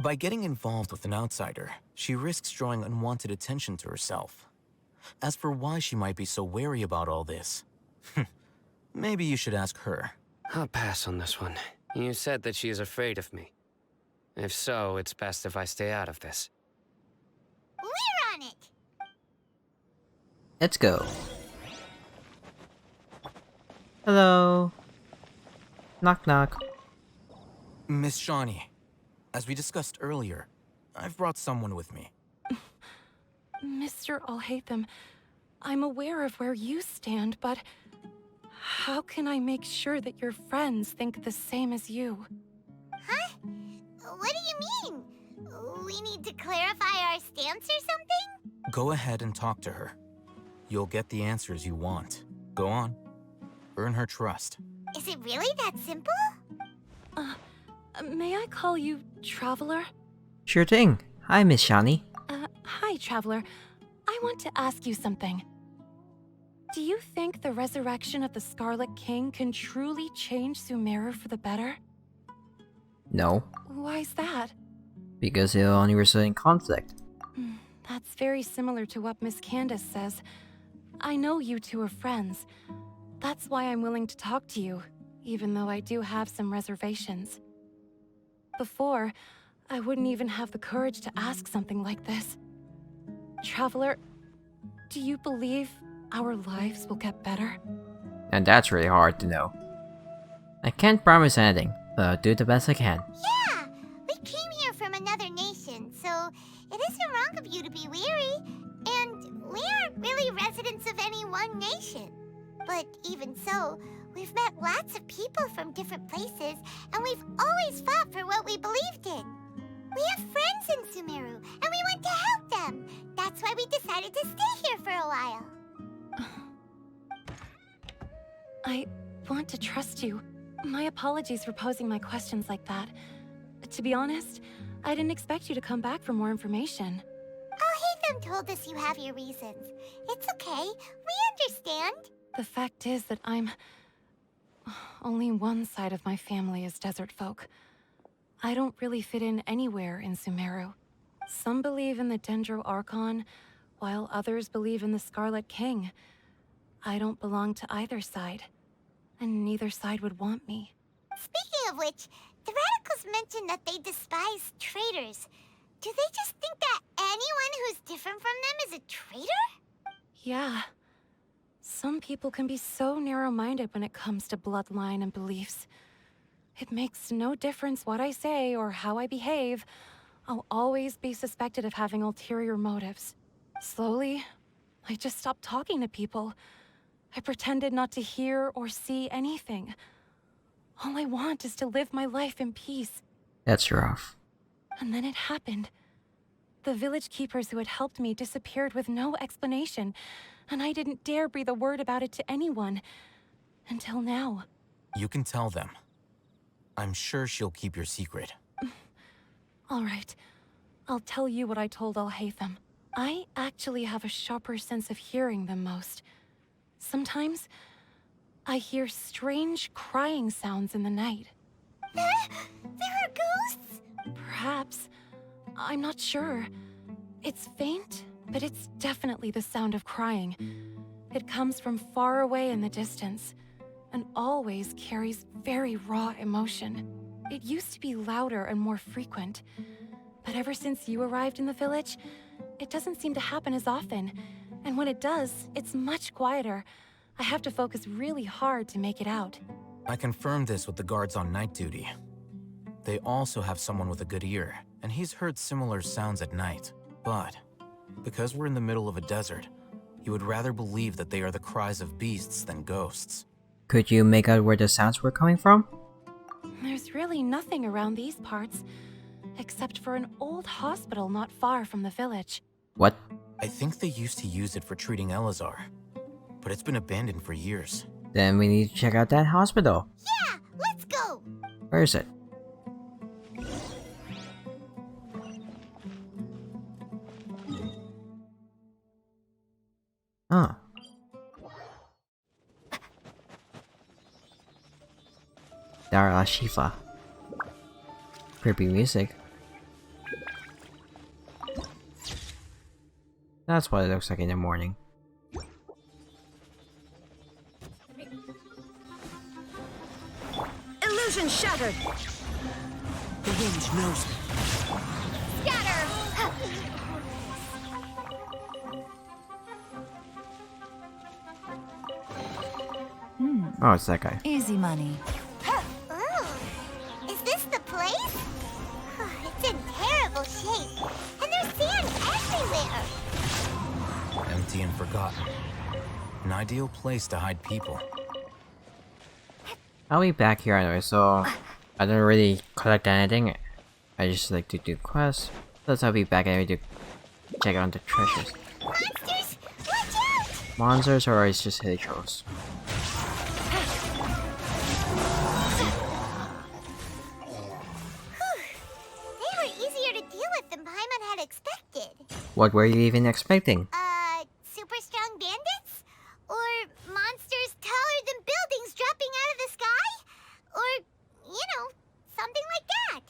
By getting involved with an outsider, she risks drawing unwanted attention to herself. As for why she might be so wary about all this, maybe you should ask her. I'll pass on this one. You said that she is afraid of me. If so, it's best if I stay out of this. We're on it! Let's go. Hello. Knock knock. Miss Shawnee, as we discussed earlier, I've brought someone with me. Mr. Alhaitham, I'm aware of where you stand, but How can I make sure that your friends think the same as you? Huh? What do you mean? We need to clarify our stance or something? Go ahead and talk to her. You'll get the answers you want. Go on. Earn her trust. Is it really that simple? May I call you Traveler? Sure thing. Hi, Miss Shani. Hi, Traveler. I want to ask you something. Do you think the resurrection of the Scarlet King can truly change Sumeru for the better? No, Why's that? because it'll only result in conflict. That's very similar to what Miss Candace says. I know you two are friends. That's why I'm willing to talk to you, even though I do have some reservations. Before, I wouldn't even have the courage to ask something like this. Traveler, do you believe our lives will get better? And that's really hard to know. I can't promise anything, but I'll do the best I can. Yeah! We came here from another nation, so it isn't wrong of you to be weary. And we aren't really residents of any one nation. But even so, we've met lots of people from different places, and we've always fought for what we believed in. We have friends in Sumeru, and we want to help them. That's why we decided to stay here for a while. I want to trust you. My apologies for posing my questions like that. To be honest, I didn't expect you to come back for more information. Al-Haytham told us you have your reasons. It's okay. We understand. The fact is that only one side of my family is desert folk. I don't really fit in anywhere in Sumeru. Some believe in the Dendro Archon, while others believe in the Scarlet King. I don't belong to either side, and neither side would want me. Speaking of which, the radicals mentioned that they despise traitors. Do they just think that anyone who's different from them is a traitor? Yeah. Some people can be so narrow-minded when it comes to bloodline and beliefs. It makes no difference what I say or how I behave. I'll always be suspected of having ulterior motives. Slowly, I just stopped talking to people. I pretended not to hear or see anything. All I want is to live my life in peace. That's rough. And then it happened. The village keepers who had helped me disappeared with no explanation, and I didn't dare breathe a word about it to anyone. Until now. You can tell them. I'm sure she'll keep your secret. All right. I'll tell you what I told Al-Haytham. I actually have a sharper sense of hearing than most. Sometimes, I hear strange crying sounds in the night. There are ghosts? Perhaps. I'm not sure. It's faint, but it's definitely the sound of crying. It comes from far away in the distance, and always carries very raw emotion. It used to be louder and more frequent, but ever since you arrived in the village, it doesn't seem to happen as often, and when it does, it's much quieter. I have to focus really hard to make it out. I confirmed this with the guards on night duty. They also have someone with a good ear, and he's heard similar sounds at night. But, because we're in the middle of a desert, he would rather believe that they are the cries of beasts than ghosts. Could you make out where the sounds were coming from? There's really nothing around these parts, except for an old hospital not far from the village. What? I think they used to use it for treating Eleazar, but it's been abandoned for years. Then we need to check out that hospital. Yeah, let's go! Where is it? Huh. Dara Shifa. Creepy music. That's what it looks like in the morning. Illusion shattered! The hinge knows me. Scatter! Oh, it's that guy. Easy money. Oh, is this the place? It's in terrible shape, and there's sand everywhere. Empty and forgotten. An ideal place to hide people. I'll be back here anyway, so I don't really collect anything. I just like to do quests. Plus I'll be back anyway to check on the treasures. Monsters! Watch out! Monsters or it's just Hedgehogs? They were easier to deal with than Paimon had expected. What were you even expecting? Super strong bandits? Or monsters taller than buildings dropping out of the sky? Or, you know, something like that.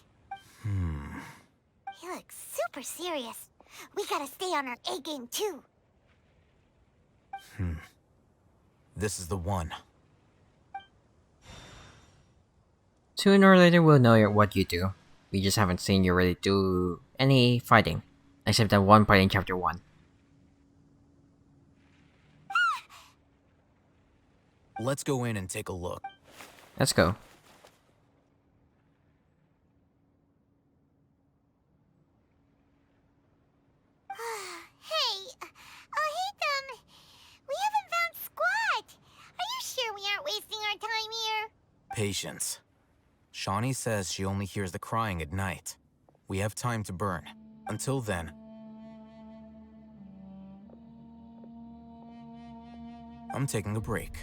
He looks super serious. We gotta stay on our A game too. This is the one. Sooner or later we'll know what you do. We just haven't seen you really do any fighting. Except that one part in chapter 1. Let's go in and take a look. Let's go. Hey, we haven't found squat. Are you sure we aren't wasting our time here? Patience. Shawnee says she only hears the crying at night. We have time to burn. Until then... I'm taking a break.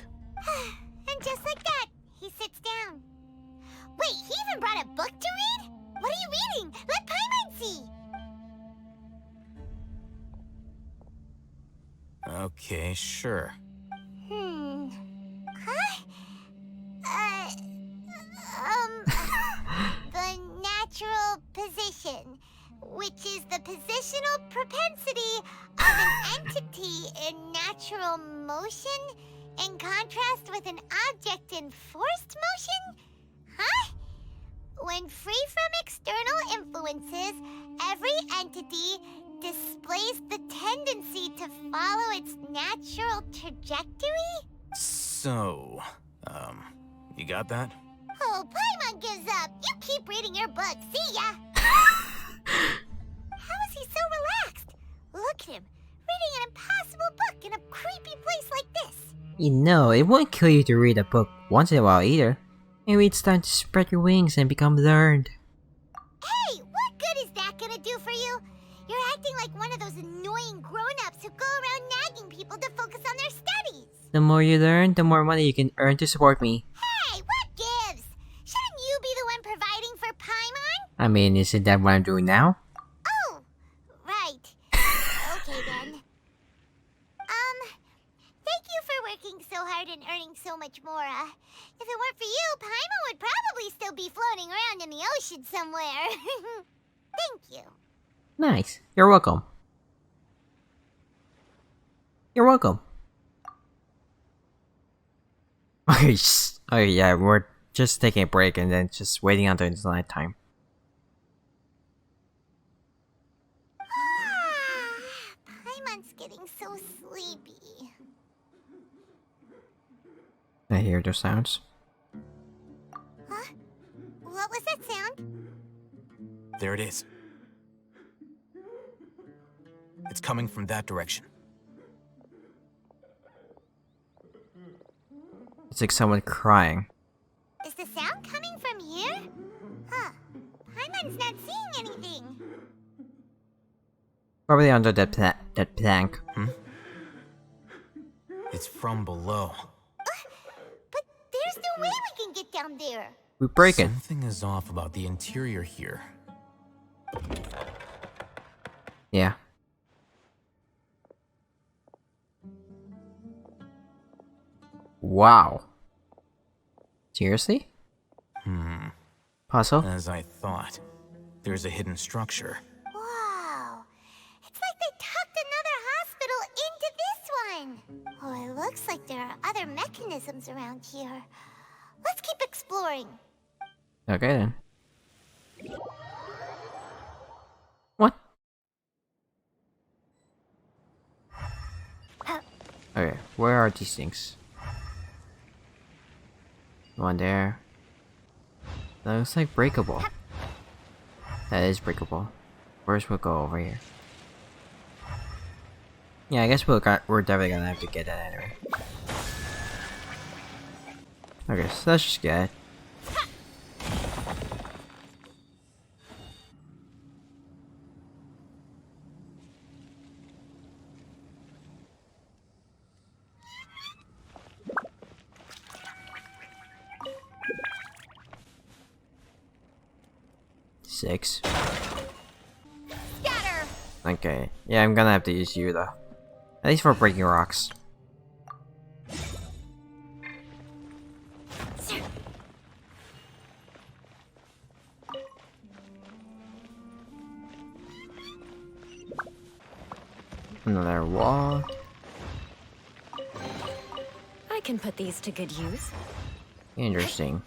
And just like that, he sits down. Wait, he even brought a book to read? What are you reading? Let Paimon see! Okay, sure. Huh? The natural position, which is the positional propensity of an entity in natural motion in contrast with an object in forced motion? Huh? When free from external influences, every entity displays the tendency to follow its natural trajectory? So, you got that? Oh, Paimon gives up. You keep reading your book. See ya. How is he so relaxed? Look at him, reading an impossible book in a creepy place like this. You know, it won't kill you to read a book once in a while either. Maybe it's time to spread your wings and become learned. Hey, what good is that gonna do for you? You're acting like one of those annoying grown-ups who go around nagging people to focus on their studies. The more you learn, the more money you can earn to support me. Hey, what gives? Shouldn't you be the one providing for Paimon? I mean, isn't that what I'm doing now? Oh, right. Okay then. Thank you for working so hard and earning so much more. If it weren't for you, Paimon would probably still be floating around in the ocean somewhere. Thank you. Nice. You're welcome. You're welcome. Okay, yeah, we're just taking a break and then just waiting until it's night time. Paimon's getting so sleepy. I hear those sounds. Huh? What was that sound? There it is. It's coming from that direction. It's like someone crying. Is the sound coming from here? Huh. Paimon's not seeing anything. Probably under that plank. It's from below. But there's no way we can get down there. We break it. Something is off about the interior here. Yeah. Wow. Seriously? Puzzle? As I thought. There's a hidden structure. Wow. It's like they tucked another hospital into this one. Oh, it looks like there are other mechanisms around here. Let's keep exploring. Okay then. What? Okay, where are these things? One there. That looks like breakable. That is breakable. First we'll go over here. Yeah, I guess we're definitely gonna have to get that anyway. Okay, so that's just good. Six. Scatter. Okay, yeah, I'm gonna have to use you though. At least for breaking rocks. Another wall. I can put these to good use. Interesting.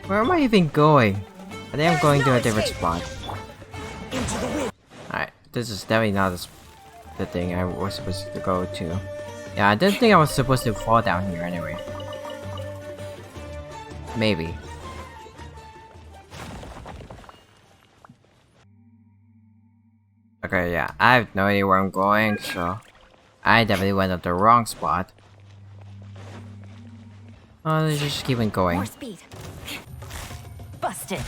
Where am I even going? I think I'm going to a different spot. Alright, this is definitely not the thing I was supposed to go to. Yeah, I didn't think I was supposed to fall down here anyway. Maybe. Okay, yeah, I have no idea where I'm going, so I definitely went at the wrong spot. Oh, let's just keep on going. More speed. Busted.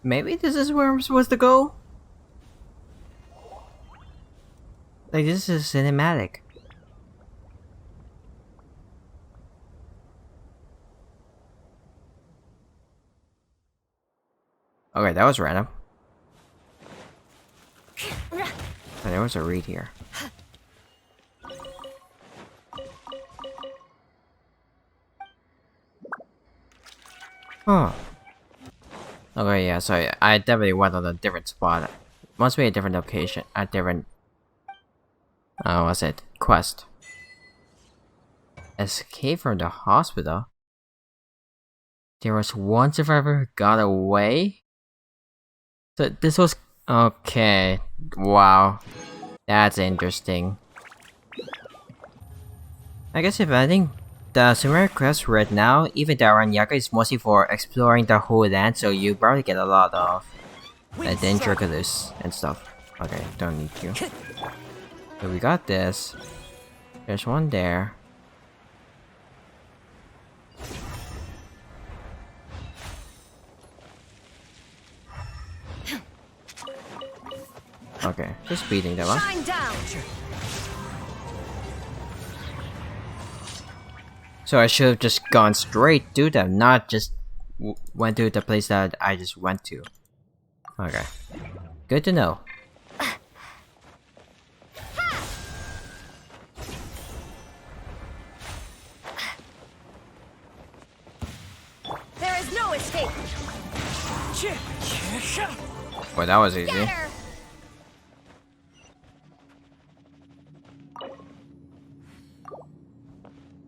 Maybe this is where I'm supposed to go? Like, this is cinematic. Okay, that was random. Oh, there was a reed here. Huh. Okay, yeah, so I definitely went on a different spot. Must be a different location, a different... what's it? Quest. Escape from the hospital? There was one survivor who got away? So this was... Okay. Wow. That's interesting. I guess if anything, the Sumeru quest right now, even the Aranyaka, is mostly for exploring the whole land, so you probably get a lot of danger colors and stuff. Okay, don't need you. So we got this. There's one there. Okay, just beating them up. Shine down. So I should have just gone straight to them, not just went to the place that I just went to. Okay. Good to know. There is no escape. Well, that was easy.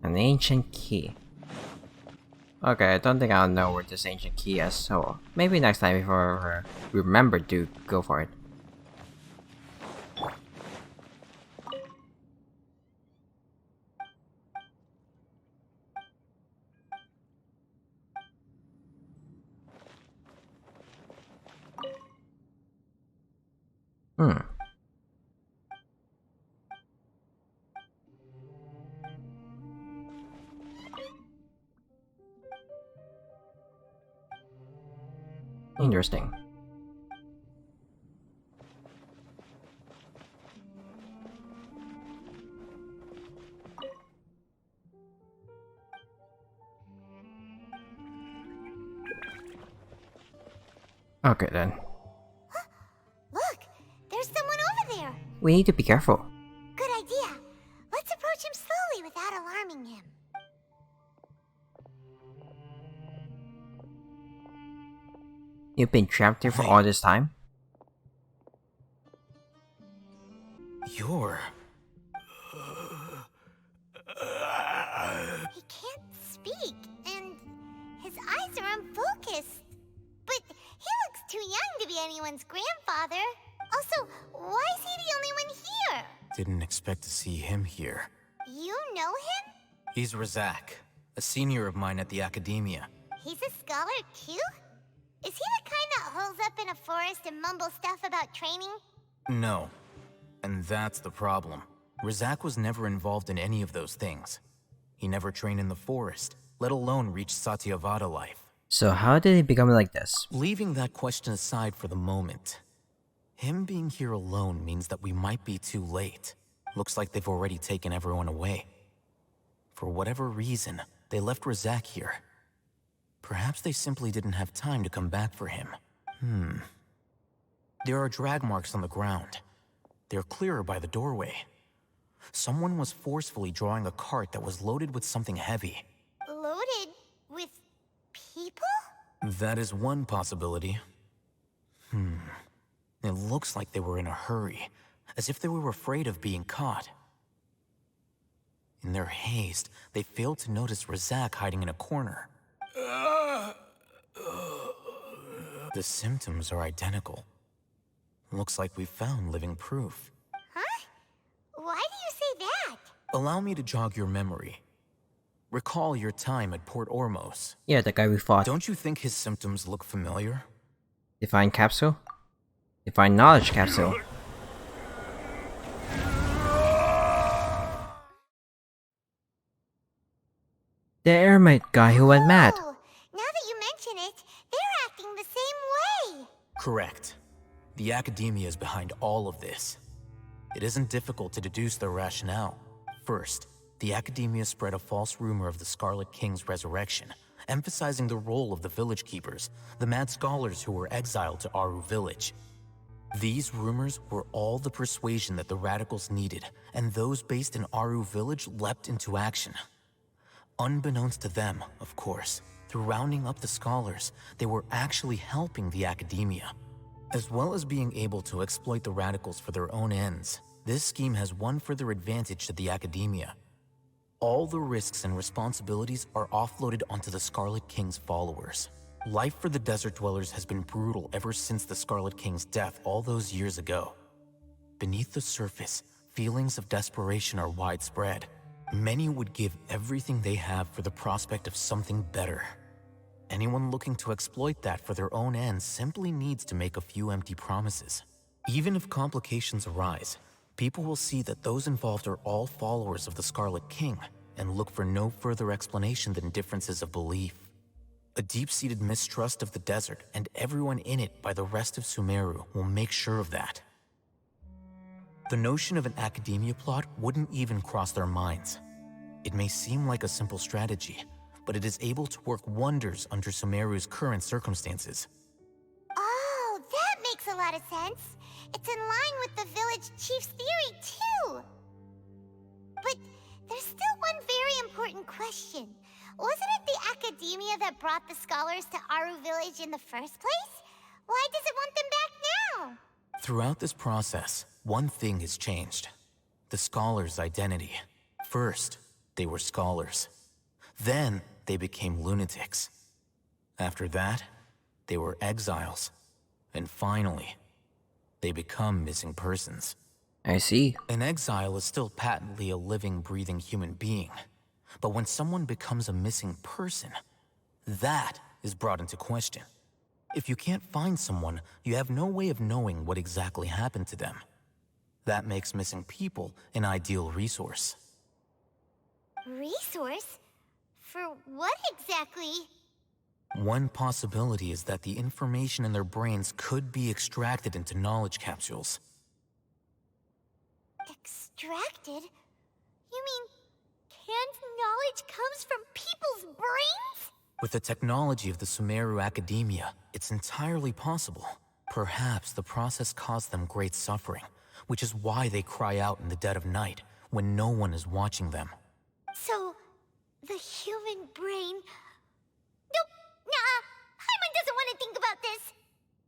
An ancient key. Okay, I don't think I'll know where this ancient key is, so maybe next time before we remember to go for it. Hmm. Interesting. Okay then. Look, there's someone over there. We need to be careful. Good idea. Let's approach him slowly without alarming him. You've been trapped here for all this time? You're... He can't speak, and his eyes are unfocused. But he looks too young to be anyone's grandfather. Also, why is he the only one here? Didn't expect to see him here. You know him? He's Razak, a senior of mine at the academia. He's a scholar too? Is he the kind that holes up in a forest and mumble stuff about training? No. And that's the problem. Razak was never involved in any of those things. He never trained in the forest, let alone reach Satyavada life. So how did he become like this? Leaving that question aside for the moment, him being here alone means that we might be too late. Looks like they've already taken everyone away. For whatever reason, they left Razak here. Perhaps they simply didn't have time to come back for him. There are drag marks on the ground. They're clearer by the doorway. Someone was forcefully drawing a cart that was loaded with something heavy. Loaded with people? That is one possibility. It looks like they were in a hurry, as if they were afraid of being caught. In their haste, they failed to notice Razak hiding in a corner. The symptoms are identical. Looks like we found living proof. Huh? Why do you say that? Allow me to jog your memory. Recall your time at Port Ormos. Yeah, the guy we fought. Don't you think his symptoms look familiar? Divine capsule? Divine knowledge capsule. The airmate guy who went mad. Oh, now that you mention it, they're acting the same way. Correct. The Academia is behind all of this. It isn't difficult to deduce their rationale. First, the Academia spread a false rumor of the Scarlet King's resurrection, emphasizing the role of the village keepers, the mad scholars who were exiled to Aru village. These rumors were all the persuasion that the radicals needed, and those based in Aru village leapt into action. Unbeknownst to them, of course, through rounding up the scholars, they were actually helping the Academia. As well as being able to exploit the radicals for their own ends, this scheme has one further advantage to the Academia. All the risks and responsibilities are offloaded onto the Scarlet King's followers. Life for the desert dwellers has been brutal ever since the Scarlet King's death all those years ago. Beneath the surface, feelings of desperation are widespread. Many would give everything they have for the prospect of something better. Anyone looking to exploit that for their own ends simply needs to make a few empty promises. Even if complications arise, people will see that those involved are all followers of the Scarlet King and look for no further explanation than differences of belief. A deep-seated mistrust of the desert and everyone in it by the rest of Sumeru will make sure of that. The notion of an Academia plot wouldn't even cross their minds. It may seem like a simple strategy, but it is able to work wonders under Sumeru's current circumstances. Oh, that makes a lot of sense. It's in line with the village chief's theory, too. But there's still one very important question. Wasn't it the Academia that brought the scholars to Aru village in the first place? Why does it want them back now? Throughout this process, one thing has changed. The scholars' identity. First, they were scholars. Then, they became lunatics. After that, they were exiles. And finally, they become missing persons. I see. An exile is still patently a living, breathing human being. But when someone becomes a missing person, that is brought into question. If you can't find someone, you have no way of knowing what exactly happened to them. That makes missing people an ideal resource. Resource? For what exactly? One possibility is that the information in their brains could be extracted into knowledge capsules. Extracted? You mean canned knowledge comes from people's brains? With the technology of the Sumeru Academia, it's entirely possible. Perhaps the process caused them great suffering, which is why they cry out in the dead of night when no one is watching them. So, the human brain... Nope, nah, Hyman doesn't want to think about this.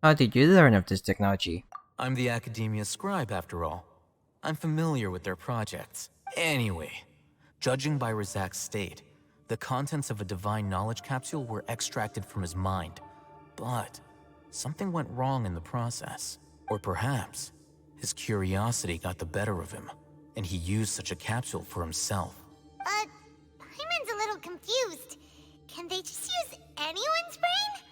How did you learn of this technology? I'm the Academia scribe, after all. I'm familiar with their projects. Anyway, judging by Razak's state, the contents of a divine knowledge capsule were extracted from his mind. But something went wrong in the process. Or perhaps his curiosity got the better of him, and he used such a capsule for himself. Hyman's a little confused. Can they just use anyone's brain?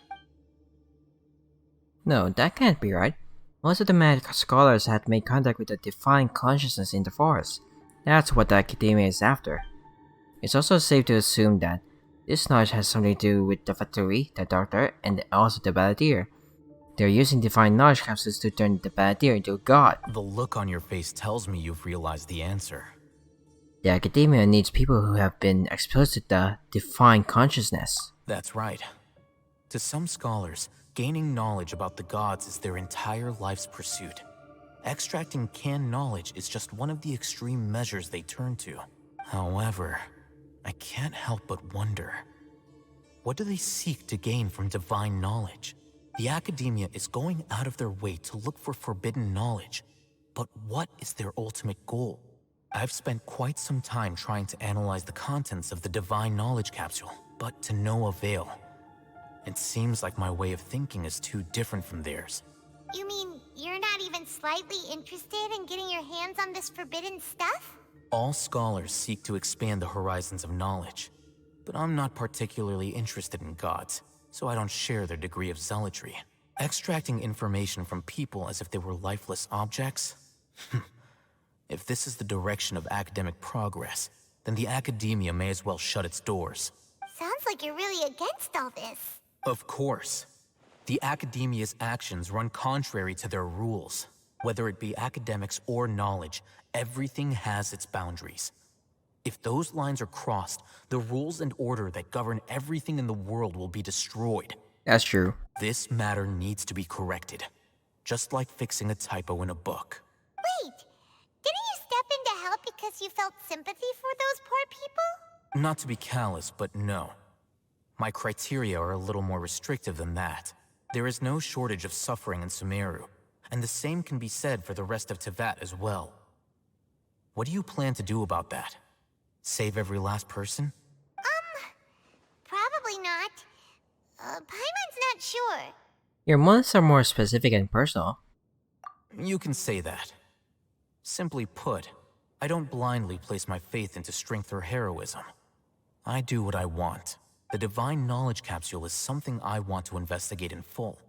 No, that can't be right. Most of the mad scholars had made contact with the divine consciousness in the forest. That's what the academia is after. It's also safe to assume that this knowledge has something to do with the Fatui, the Doctor, and also the Balladeer. They're using divine knowledge capsules to turn the Balladeer into a god. The look on your face tells me you've realized the answer. The academia needs people who have been exposed to the divine consciousness. That's right. To some scholars, gaining knowledge about the gods is their entire life's pursuit. Extracting canned knowledge is just one of the extreme measures they turn to. However, I can't help but wonder, what do they seek to gain from divine knowledge? The academia is going out of their way to look for forbidden knowledge, but what is their ultimate goal? I've spent quite some time trying to analyze the contents of the divine knowledge capsule, but to no avail. It seems like my way of thinking is too different from theirs. You mean you're not even slightly interested in getting your hands on this forbidden stuff? All scholars seek to expand the horizons of knowledge, but I'm not particularly interested in gods, so I don't share their degree of zealotry. Extracting information from people as if they were lifeless objects? If this is the direction of academic progress, then the academia may as well shut its doors. Sounds like you're really against all this. Of course. The academia's actions run contrary to their rules. Whether it be academics or knowledge, everything has its boundaries. If those lines are crossed, the rules and order that govern everything in the world will be destroyed. That's true. This matter needs to be corrected, just like fixing a typo in a book. Wait, didn't you step in to help because you felt sympathy for those poor people? Not to be callous, but no. My criteria are a little more restrictive than that. There is no shortage of suffering in Sumeru, and the same can be said for the rest of Teyvat as well. What do you plan to do about that? Save every last person? Probably not. Paimon's not sure. Your motives are more specific and personal. You can say that. Simply put, I don't blindly place my faith into strength or heroism. I do what I want. The divine knowledge capsule is something I want to investigate in full.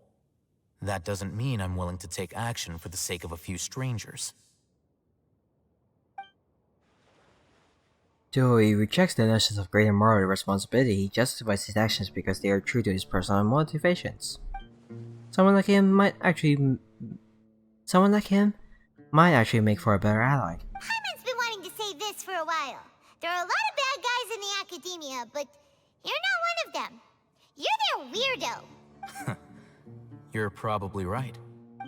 That doesn't mean I'm willing to take action for the sake of a few strangers. Though he rejects the notions of greater moral responsibility, he justifies his actions because they are true to his personal motivations. Someone like him might actually make for a better ally. Paimon's been wanting to say this for a while. There are a lot of bad guys in the academia, but you're not one of them. You're their weirdo. You're probably right.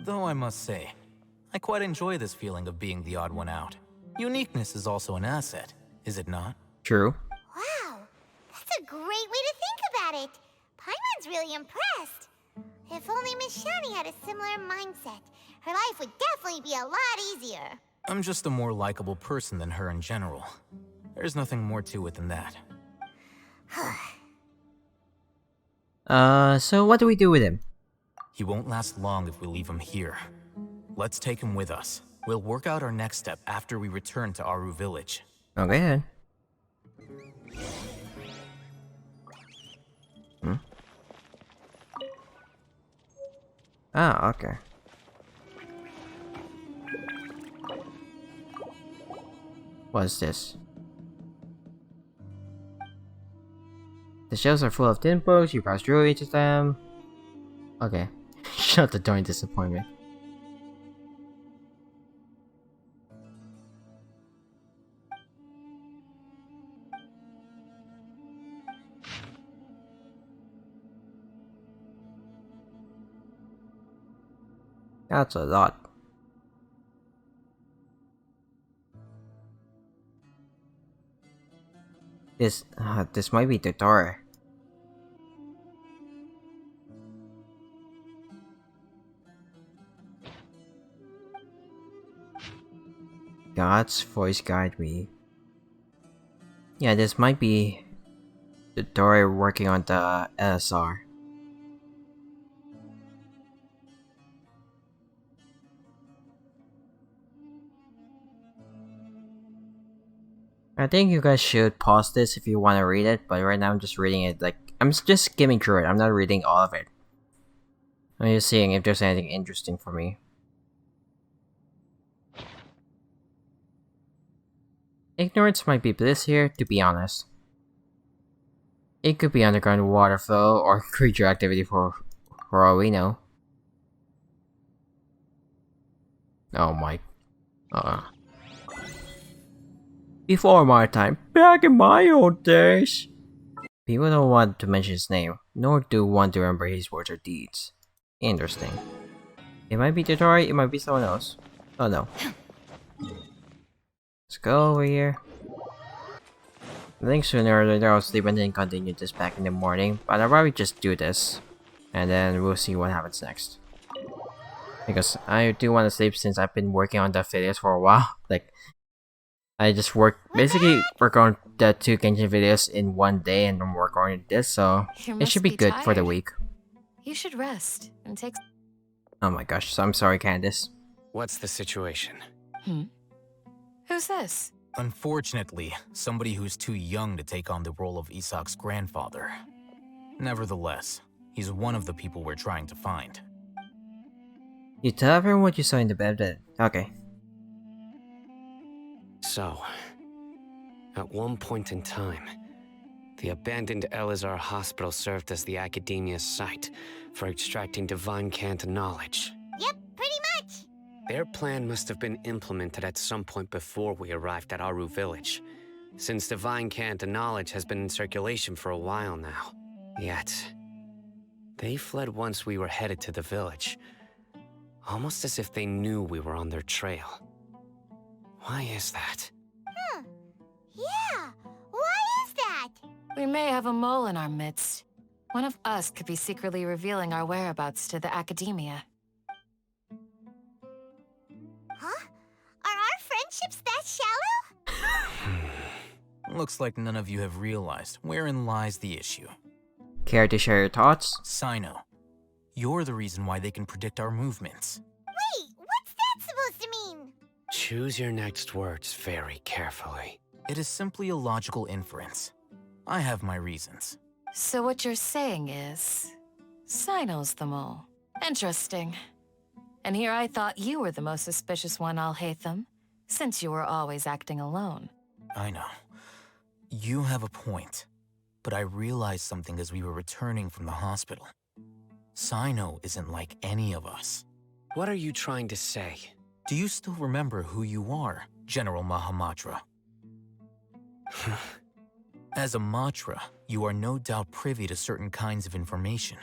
Though I must say, I quite enjoy this feeling of being the odd one out. Uniqueness is also an asset, is it not? True. Wow, that's a great way to think about it. Paimon's really impressed. If only Miss Shani had a similar mindset, her life would definitely be a lot easier. I'm just a more likable person than her in general. There's nothing more to it than that. So what do we do with him? He won't last long if we leave him here. Let's take him with us. We'll work out our next step after we return to Aru Village. Okay then. Ah, okay. What's this? The shelves are full of tin books, you browse through each of them. Okay. Shut the door in disappointment. That's a lot. This might be the door. God's voice guide me. Yeah, this might be the door working on the Eleazar. I think you guys should pause this if you want to read it, but right now I'm just reading it, like, I'm just skimming through it, I'm not reading all of it. I'm just seeing if there's anything interesting for me. Ignorance might be bliss here, to be honest. It could be underground water flow or creature activity for all we know. Oh my. Before my time, back in my old days. People don't want to mention his name, nor do want to remember his words or deeds. Interesting. It might be Detroit, it might be someone else. Oh no. Let's go over here. I think sooner or later I'll sleep and then continue this back in the morning, but I'll probably just do this. And then we'll see what happens next. Because I do want to sleep since I've been working on the videos for a while. Like, I just basically work on the 2 Genshin videos in one day and then work on this, so it should be good for the week. You should rest and take... Oh my gosh, so I'm sorry, Candace. What's the situation? Who's this? Unfortunately, somebody who's too young to take on the role of Isak's grandfather. Nevertheless, he's one of the people we're trying to find. You tell everyone what you saw in the bed then. Okay. So, at one point in time, the abandoned Eleazar hospital served as the academia's site for extracting divine cant knowledge. Yep, pretty much. Their plan must have been implemented at some point before we arrived at Aru village, since divine cant knowledge has been in circulation for a while now. Yet, they fled once we were headed to the village, almost as if they knew we were on their trail. Why is that? Yeah, why is that? We may have a mole in our midst. One of us could be secretly revealing our whereabouts to the academia. Huh? Are our friendships that shallow? Looks like none of you have realized wherein lies the issue. Care to share your thoughts? Sino, you're the reason why they can predict our movements. Wait, what's that supposed to mean? Choose your next words very carefully. It is simply a logical inference. I have my reasons. So what you're saying is... Sino's the mole. Interesting. And here I thought you were the most suspicious one, Alhaitham, since you were always acting alone. I know. You have a point. But I realized something as we were returning from the hospital. Sino isn't like any of us. What are you trying to say? Do you still remember who you are, General Mahamatra? As a Matra, you are no doubt privy to certain kinds of information.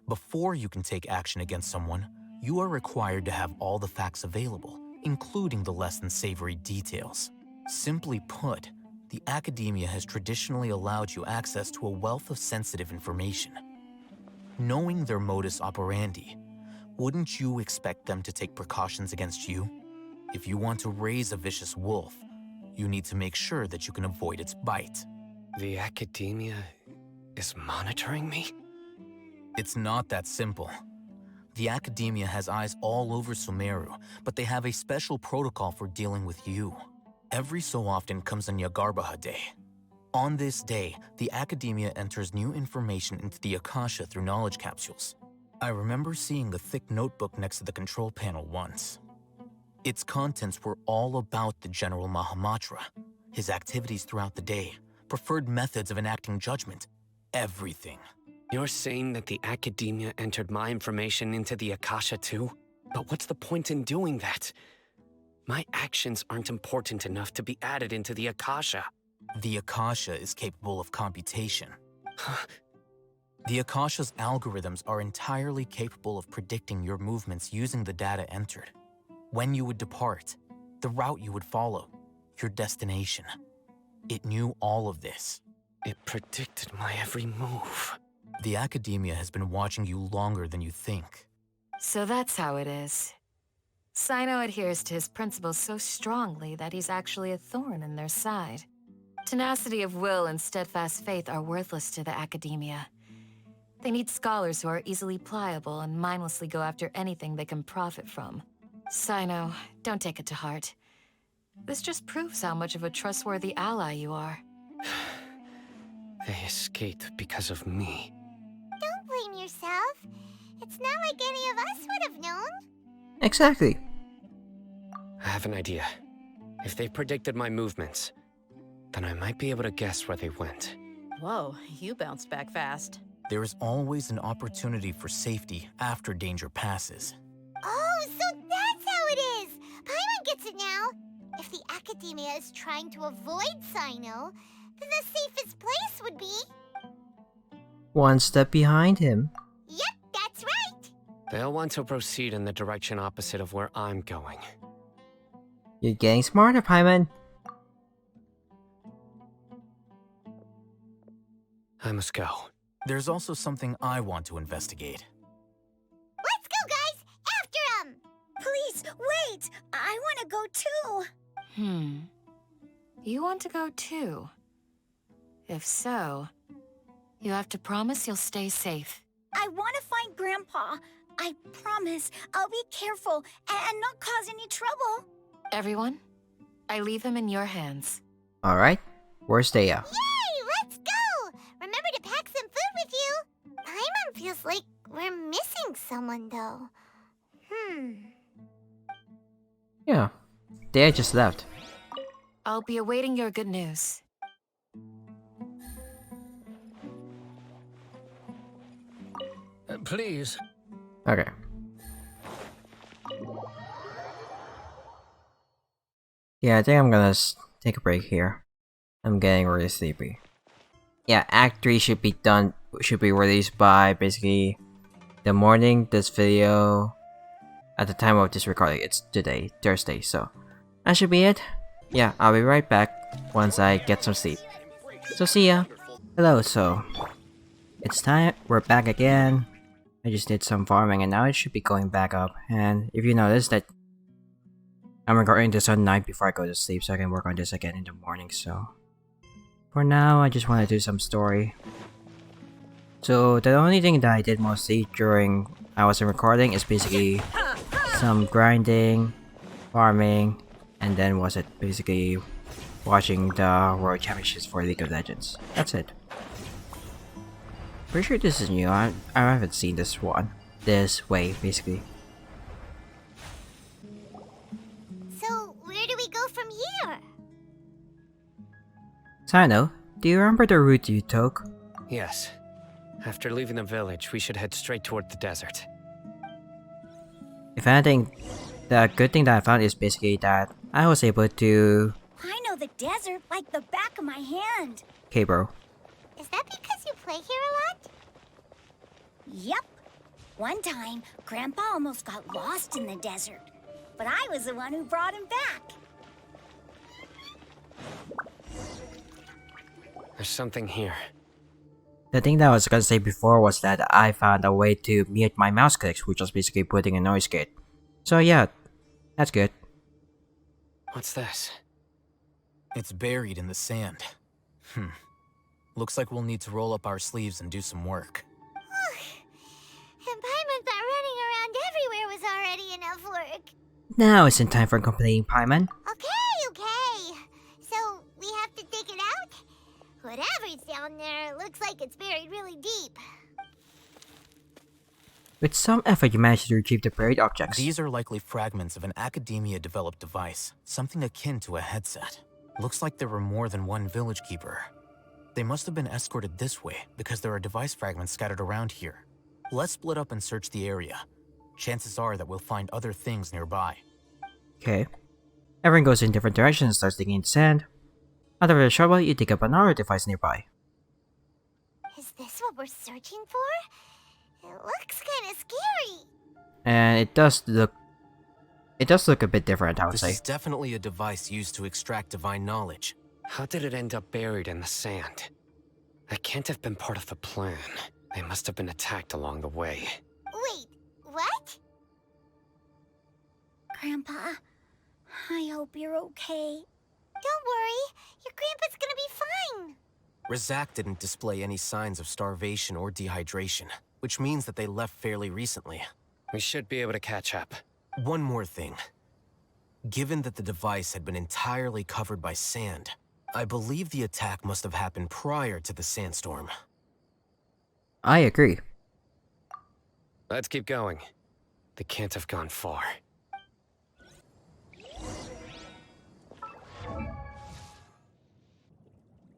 Before you can take action against someone, you are required to have all the facts available, including the less than savory details. Simply put, the academia has traditionally allowed you access to a wealth of sensitive information. Knowing their modus operandi, wouldn't you expect them to take precautions against you? If you want to raise a vicious wolf, you need to make sure that you can avoid its bite. The academia is monitoring me? It's not that simple. The academia has eyes all over Sumeru, but they have a special protocol for dealing with you. Every so often comes a Nyagarbaha Day. On this day, the academia enters new information into the Akasha through knowledge capsules. I remember seeing the thick notebook next to the control panel once. Its contents were all about the General Mahamatra, his activities throughout the day, preferred methods of enacting judgment, everything. You're saying that the academia entered my information into the Akasha too? But what's the point in doing that? My actions aren't important enough to be added into the Akasha. The Akasha is capable of computation. The Akasha's algorithms are entirely capable of predicting your movements using the data entered. When you would depart, the route you would follow, your destination. It knew all of this. It predicted my every move. The academia has been watching you longer than you think. So that's how it is. Sino adheres to his principles so strongly that he's actually a thorn in their side. Tenacity of will and steadfast faith are worthless to the academia. They need scholars who are easily pliable and mindlessly go after anything they can profit from. Sino, don't take it to heart. This just proves how much of a trustworthy ally you are. They escaped because of me. Don't blame yourself. It's not like any of us would have known. Exactly. I have an idea. If they predicted my movements, then I might be able to guess where they went. Whoa, you bounced back fast. There is always an opportunity for safety after danger passes. Oh, so that's how it is! Paimon gets it now. If the Academia is trying to avoid Sino, then the safest place would be... One step behind him. Yep, that's right! They'll want to proceed in the direction opposite of where I'm going. You're getting smarter, Paimon. I must go. There's also something I want to investigate. Let's go, guys! After him! Please, wait! I want to go too! You want to go too? If so, you have to promise you'll stay safe. I want to find Grandpa. I promise I'll be careful and not cause any trouble. Everyone, I leave him in your hands. Alright, where's Dea? Yay! Let's go! Remember to pack some food with you. Paimon feels like we're missing someone, though. Yeah, Dea just left. I'll be awaiting your good news. Please. Okay. Yeah, I think I'm gonna take a break here. I'm getting really sleepy. Yeah, Act 3 should be released by basically the morning this video. At the time of this recording, it's today, Thursday, so that should be it. Yeah, I'll be right back once I get some sleep. So see ya. Hello, so it's time, we're back again. I just did some farming and now it should be going back up. And if you notice that I'm recording this on night before I go to sleep so I can work on this again in the morning, so for now I just want to do some story. So the only thing that I did mostly during I wasn't recording is basically some grinding, farming, and then was it basically watching the World Championships for League of Legends. That's it. Pretty sure this is new. I haven't seen this one this way basically. So, where do we go from here? Sino, do you remember the route you took? Yes. After leaving the village, we should head straight toward the desert. If anything, the good thing that I found is basically that I was able to... I know the desert like the back of my hand. Okay, bro. Is that because you play here a lot? Yep. One time, Grandpa almost got lost in the desert, but I was the one who brought him back. There's something here. The thing that I was gonna say before was that I found a way to mute my mouse clicks, which was basically putting a noise gate. So yeah, that's good. What's this? It's buried in the sand. Looks like we'll need to roll up our sleeves and do some work. And Paimon thought running around everywhere was already enough work. Now isn't time for complaining, Paimon. Okay. So, we have to dig it out? Whatever's down there looks like it's buried really deep. With some effort, you managed to retrieve the buried objects. These are likely fragments of an Academia-developed device, something akin to a headset. Looks like there were more than one village keeper. They must have been escorted this way because there are device fragments scattered around here. Let's split up and search the area. Chances are that we'll find other things nearby. Okay. Everyone goes in different directions and starts digging in the sand. After a short while, you dig up another device nearby. Is this what we're searching for? It looks kind of scary. And it does look a bit different, I would say. This is definitely a device used to extract divine knowledge. How did it end up buried in the sand? That can't have been part of the plan. They must have been attacked along the way. Wait, what? Grandpa, I hope you're okay. Don't worry, your grandpa's gonna be fine. Razak didn't display any signs of starvation or dehydration, which means that they left fairly recently. We should be able to catch up. One more thing. Given that the device had been entirely covered by sand, I believe the attack must have happened prior to the sandstorm. I agree. Let's keep going. They can't have gone far.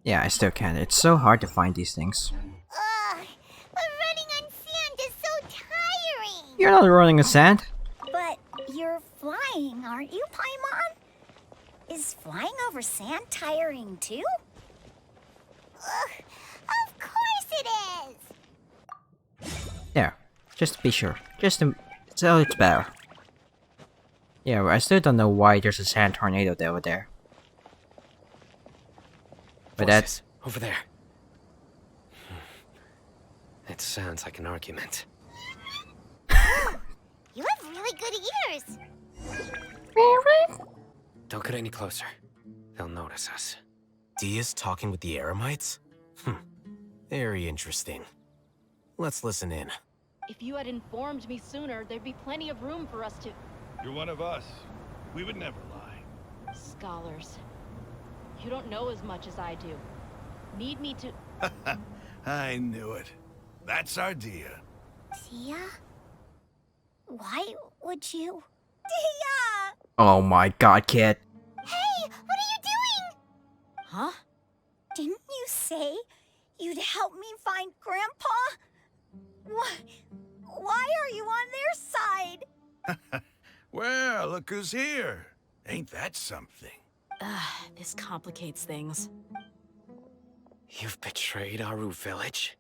Yeah, I still can't. It's so hard to find these things. Ugh, but running on sand is so tiring. You're not running in sand. But you're flying, aren't you, Paimon? Is flying over sand tiring too? Ugh, of course it is. There. Just to be sure. So it's better. Yeah, I still don't know why there's a sand tornado over there. But that's over there. It sounds like an argument. You have really good ears. Don't get any closer. They'll notice us. Dia's talking with the Eremites? Very interesting. Let's listen in. If you had informed me sooner, there'd be plenty of room for us to... You're one of us. We would never lie. Scholars. You don't know as much as I do. Need me to... I knew it. That's our Dia. Dia? Why would you... Dia! oh my god, kid. Hey, what are you doing? Huh? Didn't you say you'd help me find Grandpa? Why are you on their side? Well, look who's here. Ain't that something? This complicates things. You've betrayed Aru village?